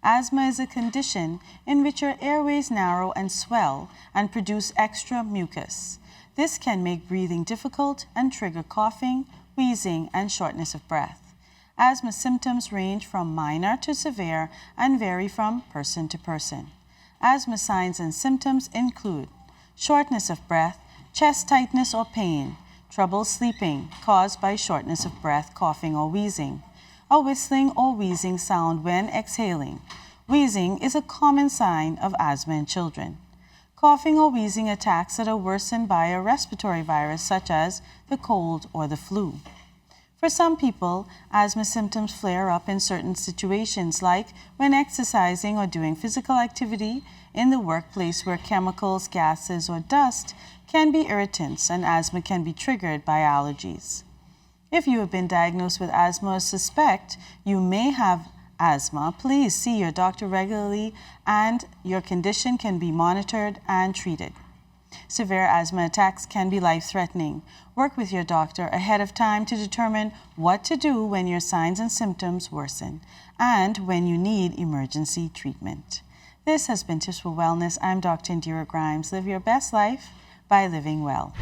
Asthma is a condition in which your airways narrow and swell and produce extra mucus. This can make breathing difficult and trigger coughing, wheezing, and shortness of breath. Asthma symptoms range from minor to severe and vary from person to person. Asthma signs and symptoms include shortness of breath, chest tightness or pain, trouble sleeping caused by shortness of breath, coughing, or wheezing, a whistling or wheezing sound when exhaling. Wheezing is a common sign of asthma in children. Coughing or wheezing attacks that are worsened by a respiratory virus such as the cold or the flu. For some people, asthma symptoms flare up in certain situations like when exercising or doing physical activity, in the workplace where chemicals, gases, or dust can be irritants, and asthma can be triggered by allergies. If you have been diagnosed with asthma or suspect you may have asthma, please see your doctor regularly and your condition can be monitored and treated. Severe asthma attacks can be life-threatening. Work with your doctor ahead of time to determine what to do when your signs and symptoms worsen and when you need emergency treatment. This has been Tips for Wellness. I'm Dr. Indira Grimes. Live your best life by living well.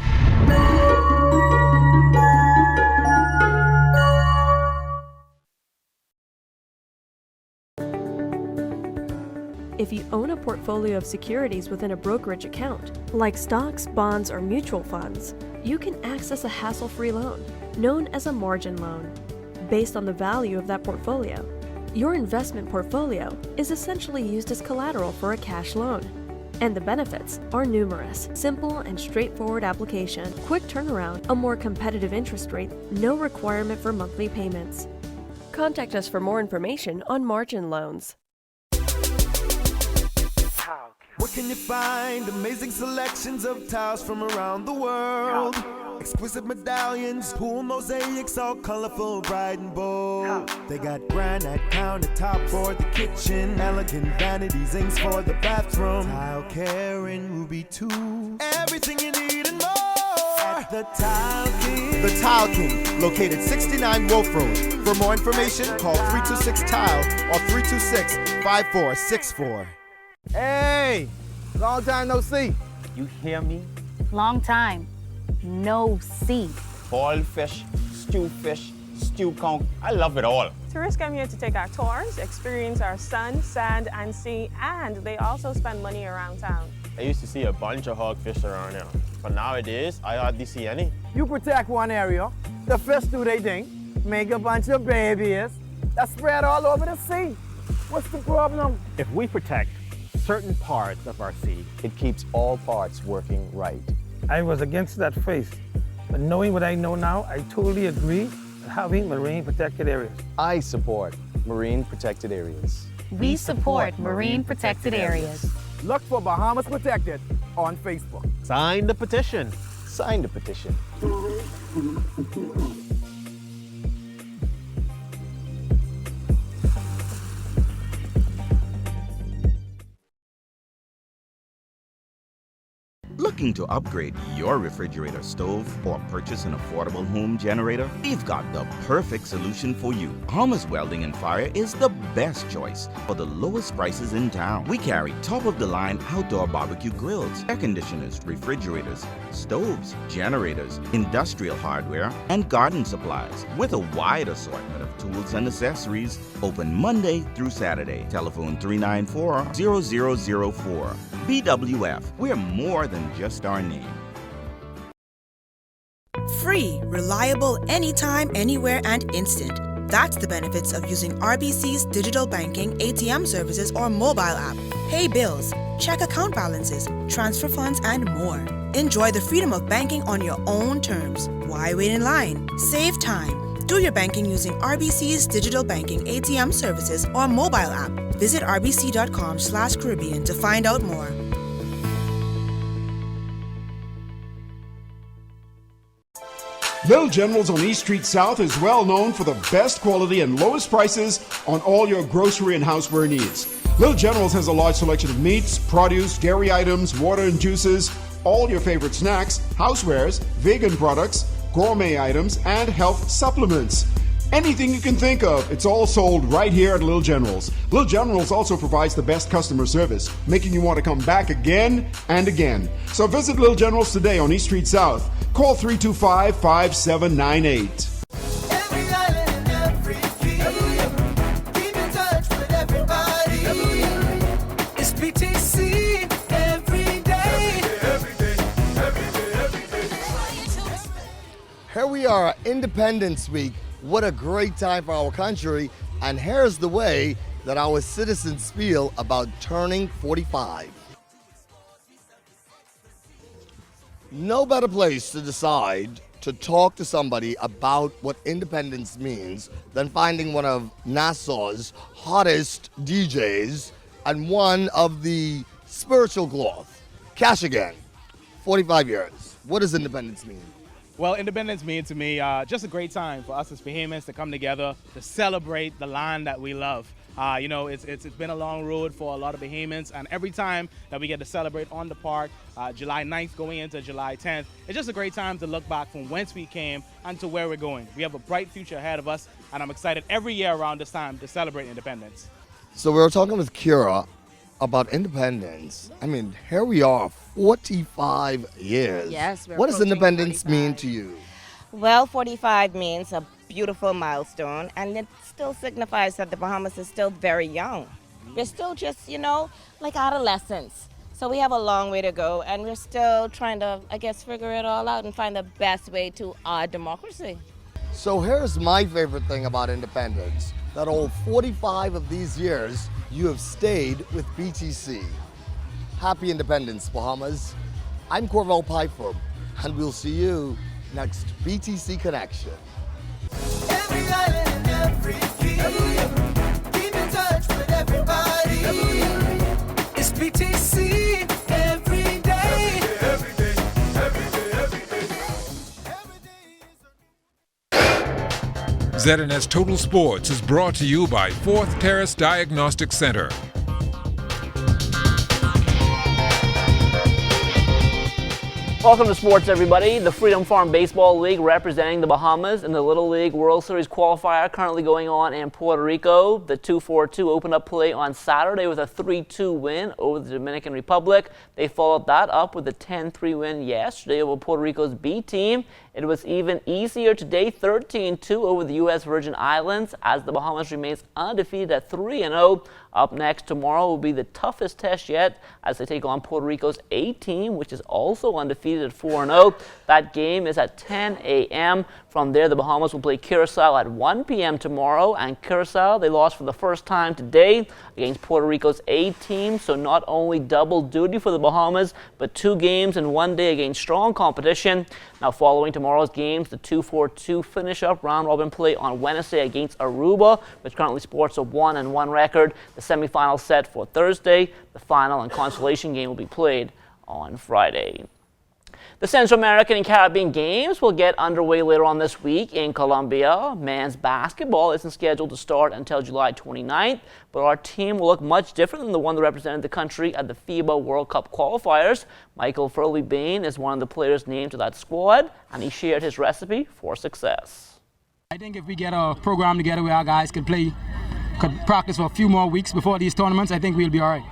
If you own a portfolio of securities within a brokerage account, like stocks, bonds, or mutual funds, you can access a hassle-free loan, known as a margin loan, based on the value of that portfolio. Your investment portfolio is essentially used as collateral for a cash loan, and the benefits are numerous. Simple and straightforward application, quick turnaround, a more competitive interest rate, no requirement for monthly payments. Contact us for more information on margin loans. Where can you find amazing selections of tiles from around the world? Exquisite medallions, pool mosaics, all colorful, bright and bold. They got granite countertop for the kitchen, elegant vanity zincs for the bathroom, tile care and ruby too. Everything you need and more at the Tile King. The Tile King, located 69 Wolf Road. For more information, call 326-TILE or 326-5464. Hey, long time no see. You hear me? Long time no see. Boiled fish, stewed fish, stew conch. I love it all. Tourists come here to take our tours, experience our sun, sand, and sea, and they also spend money around town. I used to see a bunch of hogfish around here, but nowadays I hardly see any. You protect one area, the fish do their thing, make a bunch of babies that spread all over the sea. What's the problem? If we protect certain parts of our sea, it keeps all parts working right. I was against that phase, but knowing what I know now, I totally agree with having marine protected areas. I support marine protected areas. We support marine protected areas. Look for Bahamas Protected on Facebook. Sign the petition. Sign the petition. Looking to upgrade your refrigerator stove or purchase an affordable home generator? We've got the perfect solution for you. Bahamas Welding and Fire is the best choice for the lowest prices in town. We carry top-of-the-line outdoor barbecue grills, air conditioners, refrigerators, stoves, generators, industrial hardware, and garden supplies with a wide assortment of tools and accessories. Open Monday through Saturday. Telephone 394-0004. BWF, we're more than just our name. Free, reliable, anytime, anywhere, and instant. That's the benefits of using RBC's digital banking, ATM services, or mobile app. Pay bills, check account balances, transfer funds, and more. Enjoy the freedom of banking on your own terms. Why wait in line? Save time. Do your banking using RBC's digital banking, ATM services, or mobile app. Visit rbc.com/Caribbean to find out more. Little Generals on East Street South is well known for the best quality and lowest prices on all your grocery and houseware needs. Little Generals has a large selection of meats, produce, dairy items, water and juices, all your favorite snacks, housewares, vegan products, gourmet items, and health supplements. Anything you can think of, it's all sold right here at Little Generals. Little Generals also provides the best customer service, making you want to come back again and again. So visit Little Generals today on East Street South. Call 325-5798. Every island and every key. Keep in touch with everybody. It's BTC every day. Every day. Here we are, Independence Week. What a great time for our country. And here's the way that our citizens feel about turning 45. No better place to decide to talk to somebody about what independence means than finding one of Nassau's hottest DJs and one of the spiritual cloth. Cash again, 45 years. What does independence mean? Well, independence means to me just a great time for us as Bahamians to come together to celebrate the land that we love. You know, it's been a long road for a lot of Bahamians, and every time that we get to celebrate on the park, July 9th going into July 10th, it's just a great time to look back from whence we came and to where we're going. We have a bright future ahead of us, and I'm excited every year around this time to celebrate independence. So we were talking with Kira about independence. I mean, here we are, 45 years. Yes, we're What does approaching independence 45. mean to you? Well, 45 means a beautiful milestone, and it still signifies that the Bahamas is still very young. We're still just, you know, like adolescents. So we have a long way to go, and we're still trying to, I guess, figure it all out and find the best way to our democracy. So here's my favorite thing about independence, that all 45 of these years, you have stayed with BTC. Happy Independence, Bahamas. I'm Corval Piper, and we'll see you next BTC Connection. Every island and every key. PTC every day. Every day, every day, every day. ZNS Total Sports is brought to you by Fourth Terrace Diagnostic Center. Welcome to sports, everybody. The Freedom Farm Baseball League representing the Bahamas in the Little League World Series qualifier currently going on in Puerto Rico. The 2-4-2 opened up play on Saturday with a 3-2 win over the Dominican Republic. They followed that up with a 10-3 win yesterday over Puerto Rico's B team. It was even easier today, 13-2 over the U.S. Virgin Islands, as the Bahamas remains undefeated at 3-0. Up next tomorrow will be the toughest test yet as they take on Puerto Rico's A team, which is also undefeated at 4-0. That game is at 10 a.m. From there, the Bahamas will play Curacao at 1 p.m. tomorrow, and Curacao, they lost for the first time today against Puerto Rico's A team, so not only double duty for the Bahamas, but 2 games in 1 day against strong competition. Now, following tomorrow's games, the 2-4-2 finish-up round-robin play on Wednesday against Aruba, which currently sports a 1-1 record. The semifinal set for Thursday. The final and consolation game will be played on Friday. The Central American and Caribbean Games will get underway later on this week in Colombia. Men's basketball isn't scheduled to start until July 29th, but our team will look much different than the one that represented the country at the FIBA World Cup qualifiers. Michael Furley-Bain is one of the players named to that squad, and he shared his recipe for success. I think if we get a program together where our guys could practice for a few more weeks before these tournaments, I think we'll be all right.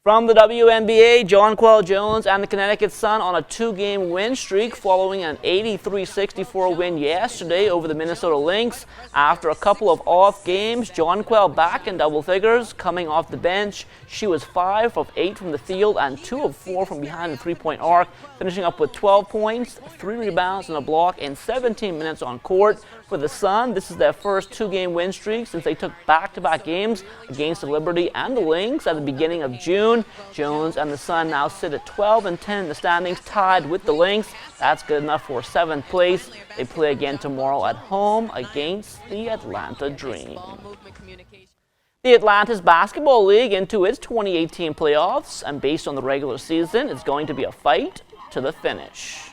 From the WNBA, Jonquel Jones and the Connecticut Sun on a 2-game win streak following an 83-64 win yesterday over the Minnesota Lynx. After a couple of off games, Jonquel back in double figures coming off the bench. She was 5 of 8 from the field and 2 of 4 from behind the three-point arc, finishing up with 12 points, 3 rebounds and a block in 17 minutes on court. For the Sun, this is their first 2-game win streak since they took back-to-back games against the Liberty and the Lynx at the beginning of June. Jones and the Sun now sit at 12-10 in the standings, tied with the Lynx. That's good enough for 7th place. They play again tomorrow at home against the Atlanta Dream. The Atlantis Basketball League into its 2018 playoffs, and based on the regular season, it's going to be a fight to the finish.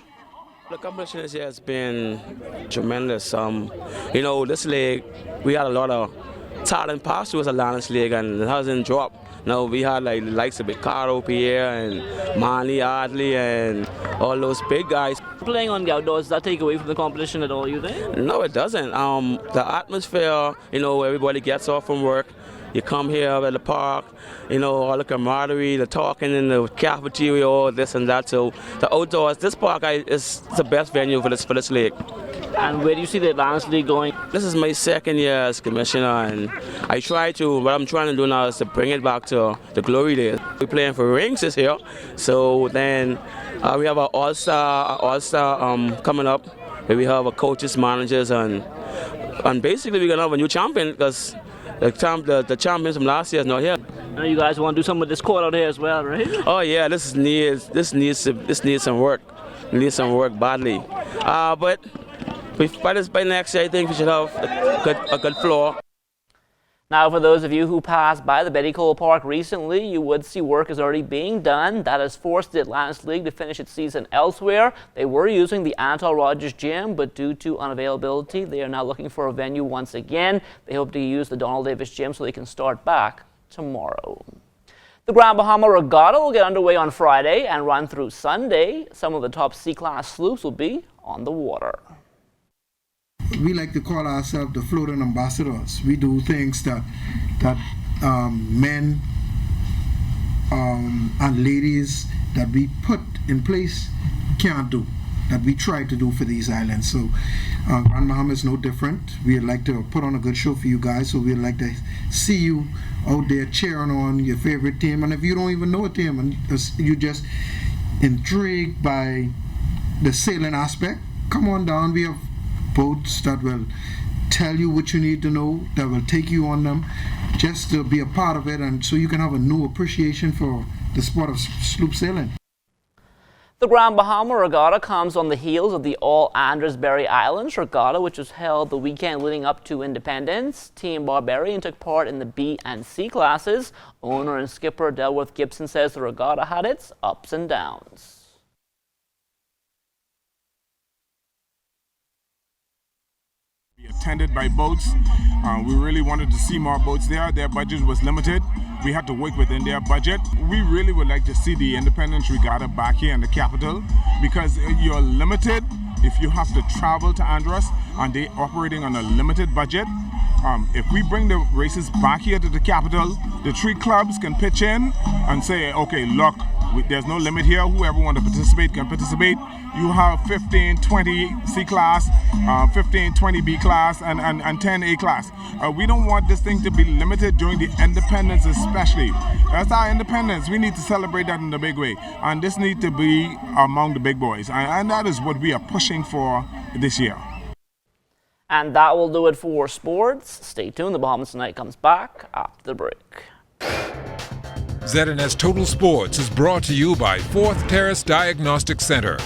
The competition this year has been tremendous. This league, we had a lot of talent past us Atlantis League, and it hasn't dropped. Now we had like the likes of Ricardo Pierre and Manley Adley and all those big guys. Playing on the outdoors, does that take away from the competition at all, you think? No, it doesn't. The atmosphere, everybody gets off from work. You come here at the park, all the camaraderie, the talking in the cafeteria, all this and that. So the outdoors, this park is the best venue for this league. And where do you see the Atlantis League going? This is my 2nd year as commissioner, and what I'm trying to do now is to bring it back to the glory days. We're playing for rings this year, so then we have our All-Star coming up, where we have our coaches, managers, and basically we're going to have a new champion because the champions from last year is not here. Now you guys want to do something with this court out here as well, right? Oh yeah, this needs some work. It needs some work badly. But by next year, I think we should have a good floor. Now, for those of you who passed by the Betty Cole Park recently, you would see work is already being done. That has forced the Atlantis League to finish its season elsewhere. They were using the Antal Rogers Gym, but due to unavailability, they are now looking for a venue once again. They hope to use the Donald Davis Gym so they can start back tomorrow. The Grand Bahama Regatta will get underway on Friday and run through Sunday. Some of the top C-class sloops will be on the water. We like to call ourselves the floating ambassadors. We do things that men and ladies that we put in place can't do, that we try to do for these islands. So Grand Bahama is no different. We'd like to put on a good show for you guys, so we'd like to see you out there cheering on your favorite team. And if you don't even know a team and you're just intrigued by the sailing aspect, come on down. We have boats that will tell you what you need to know, that will take you on them just to be a part of it, and so you can have a new appreciation for the sport of sloop sailing. The Grand Bahama Regatta comes on the heels of the All Andresbury Islands Regatta, which was held the weekend leading up to Independence. Team Barbarian took part in the B and C classes. Owner and skipper Delworth Gibson says the regatta had its ups and downs. Attended by boats. We really wanted to see more boats there. Their budget was limited. We had to work within their budget. We really would like to see the Independence Regatta back here in the capital, because you're limited if you have to travel to Andros and they're operating on a limited budget. If we bring the races back here to the capital, the three clubs can pitch in and say, okay, look, there's no limit here. Whoever wants to participate can participate. You have 15, 20 C class, 15, 20 B class, and 10 A class. We don't want this thing to be limited during the Independence especially. That's our independence. We need to celebrate that in a big way. And this needs to be among the big boys. And that is what we are pushing for this year. And that will do it for sports. Stay tuned. The Bahamas Tonight comes back after the break. ZNS Total Sports is brought to you by 4th Terrace Diagnostic Center.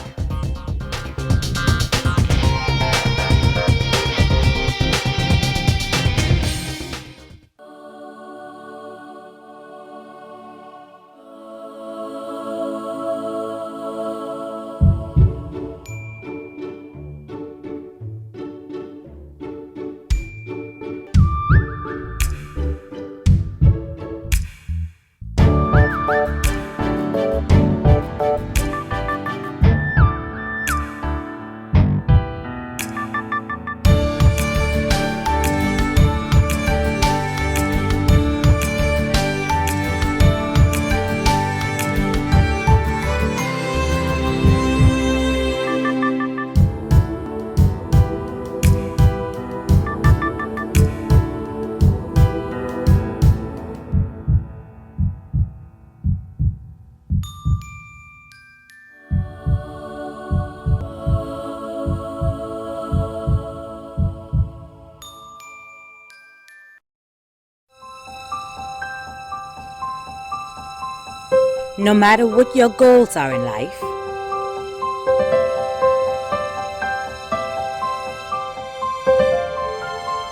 No matter what your goals are in life,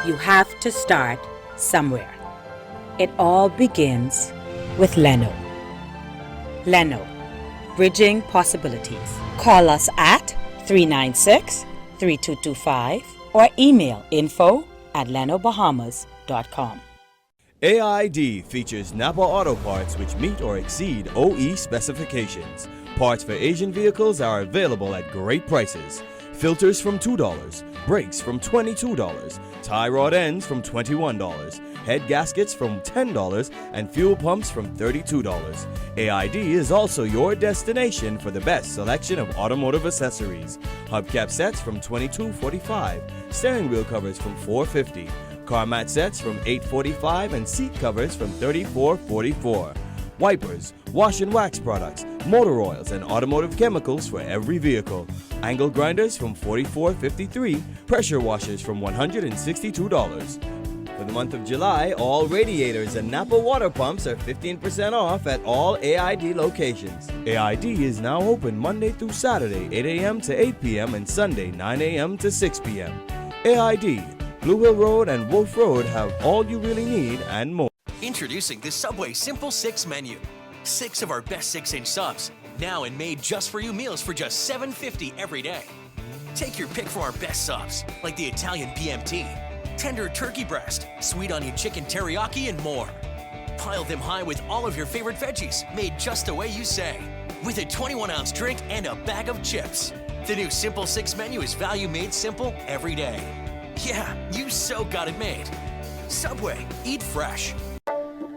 you have to start somewhere. It all begins with Leno. Leno, bridging possibilities. Call us at 396-3225 or email info@lenobahamas.com. AID features Napa Auto Parts which meet or exceed OE specifications. Parts for Asian vehicles are available at great prices. Filters from $2, brakes from $22, tie rod ends from $21, head gaskets from $10, and fuel pumps from $32. AID is also your destination for the best selection of automotive accessories. Hubcap sets from $22.45, steering wheel covers from $4.50. Car mat sets from $8.45 and seat covers from $34.44. Wipers, wash and wax products, motor oils, and automotive chemicals for every vehicle. Angle grinders from $44.53, pressure washers from $162. For the month of July, all radiators and Napa water pumps are 15% off at all AID locations. AID is now open Monday through Saturday, 8 a.m. to 8 p.m. and Sunday, 9 a.m. to 6 p.m. AID, Blue Hill Road and Wolf Road have all you really need and more. Introducing the Subway Simple 6 menu. 6 of our best 6-inch subs, now and made just for you meals for just $7.50 every day. Take your pick from our best subs, like the Italian BMT, tender turkey breast, sweet onion chicken teriyaki, and more. Pile them high with all of your favorite veggies, made just the way you say, with a 21-ounce drink and a bag of chips. The new Simple 6 menu is value made simple every day. Yeah, you so got it made. Subway, eat fresh.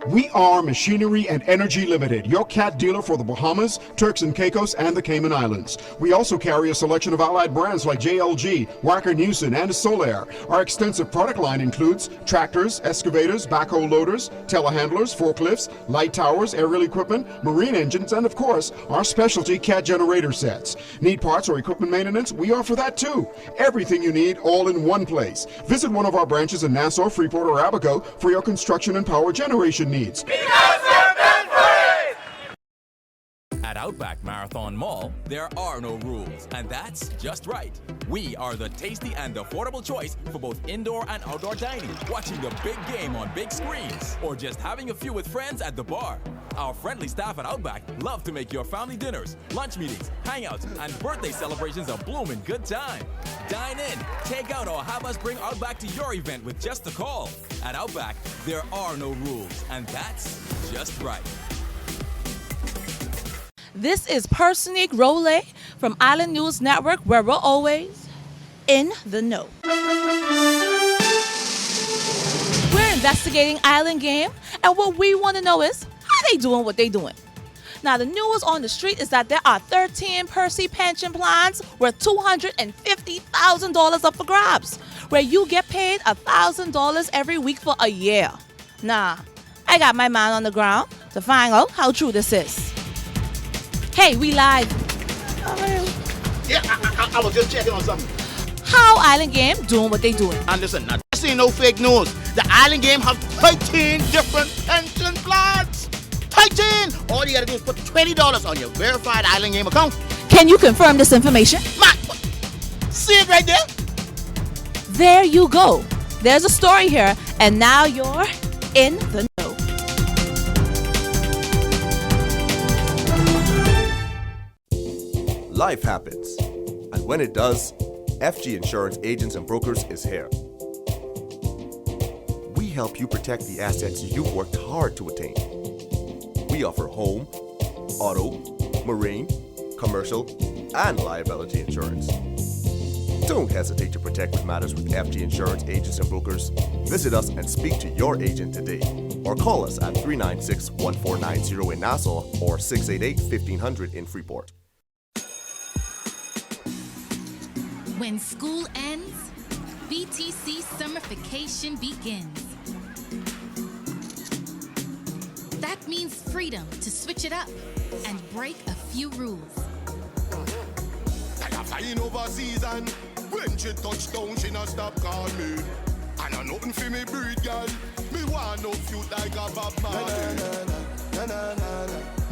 We are Machinery and Energy Limited, your cat dealer for the Bahamas, Turks and Caicos, and the Cayman Islands. We also carry a selection of allied brands like JLG, Wacker Neuson, and Solaire. Our extensive product line includes tractors, excavators, backhoe loaders, telehandlers, forklifts, light towers, aerial equipment, marine engines, and of course, our specialty cat generator sets. Need parts or equipment maintenance? We offer that too. Everything you need all in one place. Visit one of our branches in Nassau, Freeport, or Abaco for your construction and power generation needs. At At Outback Marathon Mall, there are no rules, and that's just right. We are the tasty and affordable choice for both indoor and outdoor dining, watching the big game on big screens, or just having a few with friends at the bar. Our friendly staff at Outback love to make your family dinners, lunch meetings, hangouts, and birthday celebrations a blooming good time. Dine in, take out, or have us bring Outback to your event with just a call. At Outback, there are no rules, and that's just right. This is Personique Role from Island News Network, where we're always in the know. We're investigating Island Game, and what we want to know is how they doing what they doing. Now, the news on the street is that there are 13 Percy pension plans worth $250,000 up for grabs, where you get paid $1,000 every week for a year. Nah, I got my man on the ground to find out how true this is. Hey, we live. Yeah, I was just checking on something. How Island Game doing what they doing? And listen, now, this ain't no fake news. The Island Game have 13 different pension plans. 13! All you gotta do is put $20 on your verified Island Game account. Can you confirm this information? See it right there? There you go. There's a story here, and now you're in the know. Life happens, and when it does, FG Insurance Agents and Brokers is here. We help you protect the assets you've worked hard to attain. We offer home, auto, marine, commercial, and liability insurance. Don't hesitate to protect what matters with FG Insurance Agents and Brokers. Visit us and speak to your agent today, or call us at 396-1490 in Nassau or 688-1500 in Freeport. When school ends, BTC summer-fication begins. That means freedom to switch it up and break a few rules. I got flying overseas and when she touch down, she not stop call me. And I nothing for me breed, girl. Me want no cute like a Bob Marley.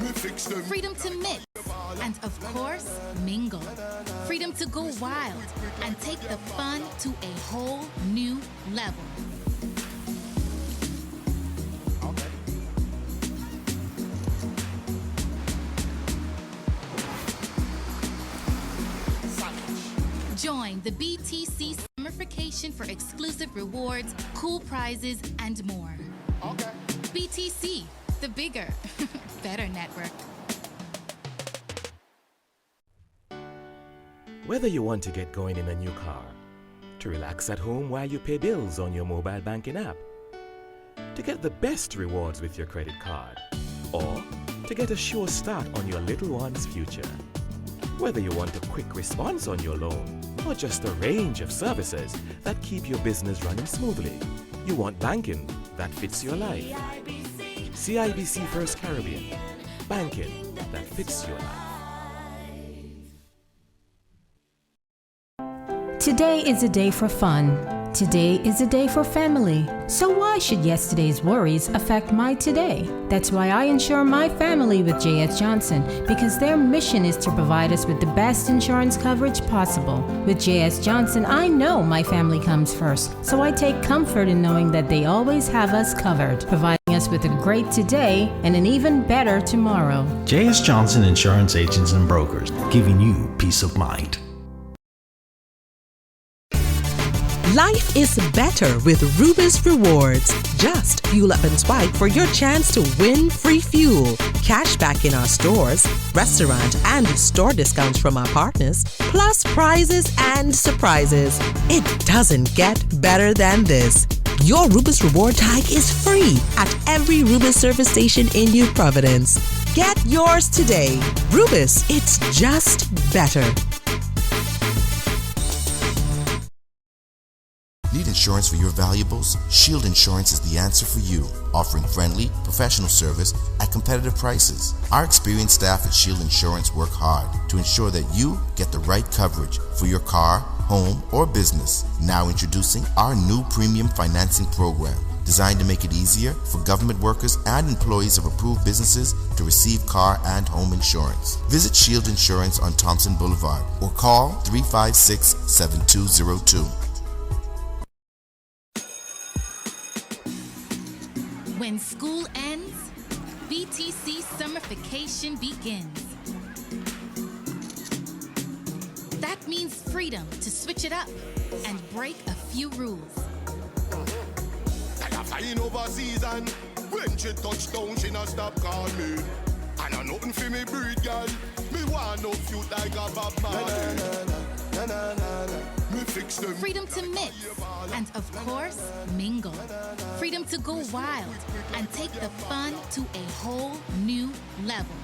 Me fix them. Freedom to mix and, of course, mingle. Freedom to go wild and take the fun to a whole new level. Join the BTC Summerfication for exclusive rewards, cool prizes, and more. Okay. BTC, the bigger, better network. Whether you want to get going in a new car, to relax at home while you pay bills on your mobile banking app, to get the best rewards with your credit card, or to get a sure start on your little one's future. Whether you want a quick response on your loan, or just a range of services that keep your business running smoothly, you want banking that fits your life. CIBC First Caribbean, banking that fits your life. Today is a day for fun. Today is a day for family. So why should yesterday's worries affect my today? That's why I insure my family with J.S. Johnson, because their mission is to provide us with the best insurance coverage possible. With J.S. Johnson, I know my family comes first, so I take comfort in knowing that they always have us covered, providing us with a great today and an even better tomorrow. J.S. Johnson Insurance Agents and Brokers, giving you peace of mind. Life is better with Rubis Rewards. Just fuel up and swipe for your chance to win free fuel, cash back in our stores, restaurant and store discounts from our partners, plus prizes and surprises. It doesn't get better than this. Your Rubis Reward tag is free at every Rubis service station in New Providence. Get yours today. Rubis, it's just better. Need insurance for your valuables? Shield Insurance is the answer for you, offering friendly, professional service at competitive prices. Our experienced staff at Shield Insurance work hard to ensure that you get the right coverage for your car, home, or business. Now introducing our new premium financing program. designed to make it easier for government workers and employees of approved businesses to receive car and home insurance. Visit Shield Insurance on Thompson Boulevard or call 356-7202. When school ends, BTC summer vacation begins. That means freedom to switch it up and break a few rules. And after in over season, when she touch down, she not stop call me. And I nothing for me breed, girl. Me want no cute like a Bob Marley. Me fix them. Freedom to mix and, of course, mingle. Freedom to go wild and take the fun to a whole new level.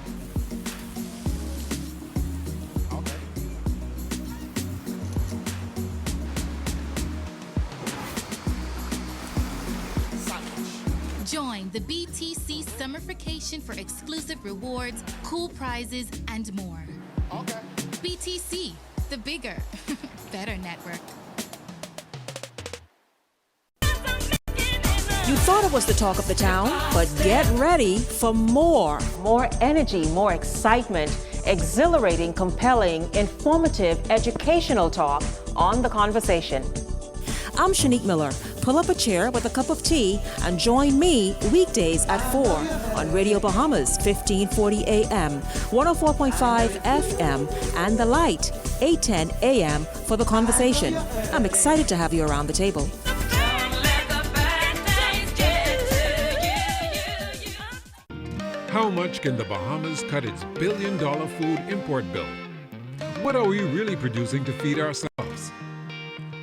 Join the BTC Summer Vacation for exclusive rewards, cool prizes, and more. BTC, the bigger, better network. You thought it was the talk of the town, but get ready for more. More energy, more excitement, exhilarating, compelling, informative, educational talk on The Conversation. I'm Shanique Miller. Pull up a chair with a cup of tea and join me weekdays at 4 on Radio Bahamas, 1540 AM, 104.5 FM, and The Light, 810 AM for The Conversation. I'm excited to have you around the table. How much can the Bahamas cut its billion-dollar food import bill? What are we really producing to feed ourselves?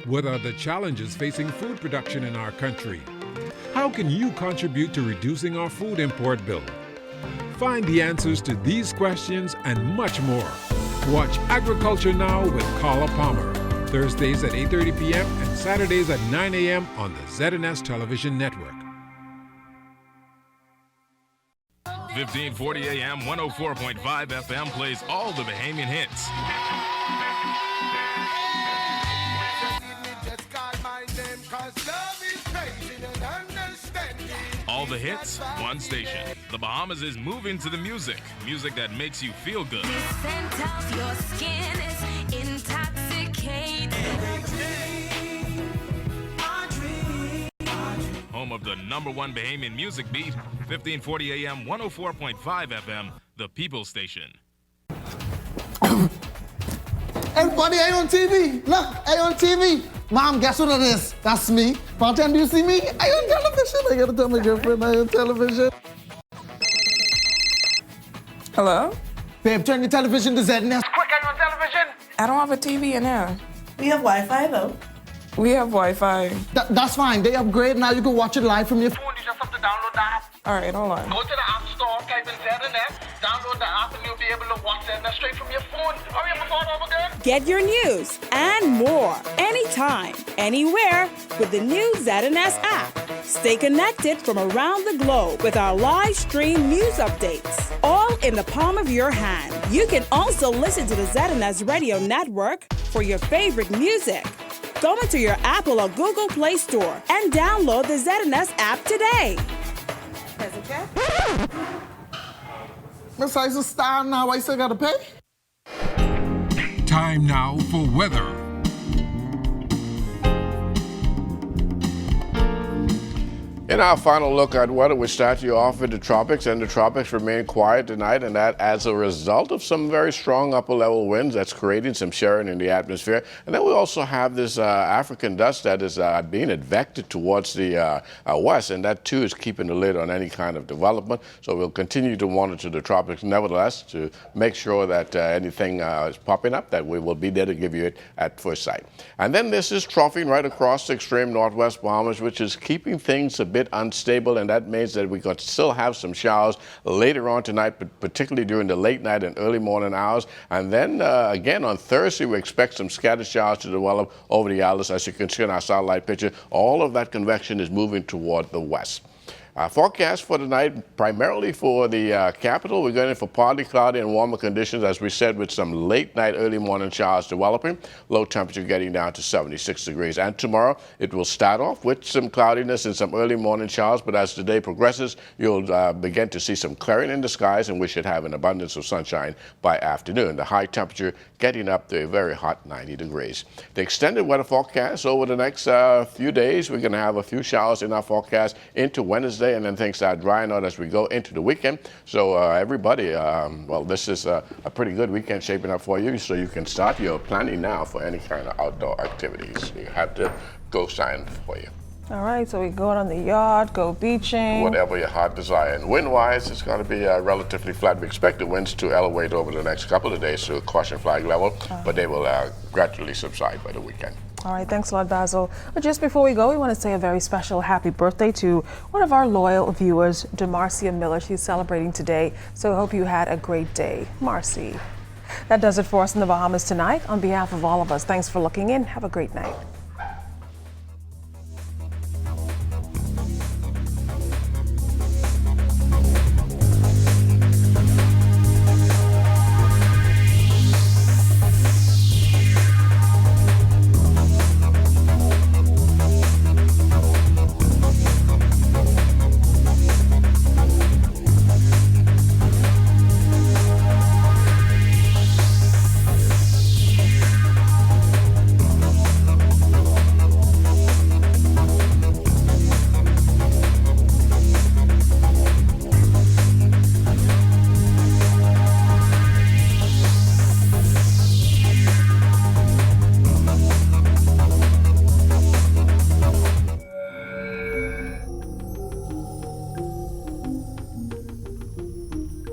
What are the challenges facing food production in our country? How can you contribute to reducing our food import bill? Find the answers to these questions and much more. Watch Agriculture Now with Carla Palmer, Thursdays at 8:30 p.m. and Saturdays at 9 a.m. on the ZNS Television Network. 1540 AM, 104.5 FM plays all the Bahamian hits. All the hits, one station. The Bahamas is moving to the music. Music that makes you feel good. The scent of your skin is intoxicating. Home of the #1 Bahamian music beat, 1540 AM, 104.5 FM, the People Station. Everybody, I on TV. Look, I on TV. Mom, guess what it is? That's me. Bartend, do you see me? I on television. I gotta tell my girlfriend I on television. Hello? Babe, turn your television to ZNS. Quick, I'm on television. I don't have a TV in here. We have Wi-Fi though. We have Wi-Fi. That's fine. They upgrade now. You can watch it live from your phone. You just have to download the app. All right, hold on. Go to the App Store, type in ZNS, download the app, and you'll be able to watch ZNS straight from your phone. Hurry up before it's over there. Get your news and more anytime, anywhere with the new ZNS app. Stay connected from around the globe with our live stream news updates, all in the palm of your hand. You can also listen to the ZNS Radio Network for your favorite music. Go into your Apple or Google Play Store and download the ZNS app today. Miss I's a star now. I still gotta pay. Time now for weather. In our final look at weather, we start you off with the tropics, and the tropics remain quiet tonight, and that as a result of some very strong upper-level winds that's creating some sharing in the atmosphere. And then we also have this African dust that is being advected towards the west, and that too is keeping the lid on any kind of development. So we'll continue to monitor the tropics nevertheless to make sure that anything is popping up, that we will be there to give you it at first sight. And then this is troughing right across the extreme northwest Bahamas, which is keeping things a bit unstable, and that means that we could still have some showers later on tonight, but particularly during the late night and early morning hours. And then again on Thursday, we expect some scattered showers to develop over the islands. As you can see in our satellite picture, all of that convection is moving toward the west. Forecast for tonight, primarily for the capital. We're going in for partly cloudy and warmer conditions, as we said, with some late night, early morning showers developing. Low temperature getting down to 76 degrees. And tomorrow, it will start off with some cloudiness and some early morning showers, but as the day progresses, you'll begin to see some clearing in the skies, and we should have an abundance of sunshine by afternoon. The high temperature getting up to a very hot 90 degrees. The extended weather forecast over the next few days, we're going to have a few showers in our forecast into Wednesday, and then things start drying out as we go into the weekend. So everybody, well, this is a pretty good weekend shaping up for you, so you can start your planning now for any kind of outdoor activities. You have the go sign for you. All right, so we go out on the yard, go beaching. Whatever your heart desire. And wind-wise, it's going to be relatively flat. We expect the winds to elevate over the next couple of days to a caution flag level, but they will gradually subside by the weekend. All right, thanks a lot, Basil. But just before we go, we want to say a very special happy birthday to one of our loyal viewers, DeMarcia Miller. She's celebrating today, so I hope you had a great day. Marcy. That does it for us in the Bahamas tonight. On behalf of all of us, thanks for looking in. Have a great night.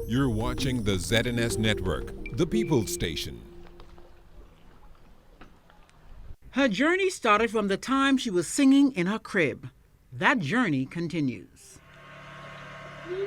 You're watching the ZNS Network, the People's Station. Her journey started from the time she was singing in her crib. That journey continues. We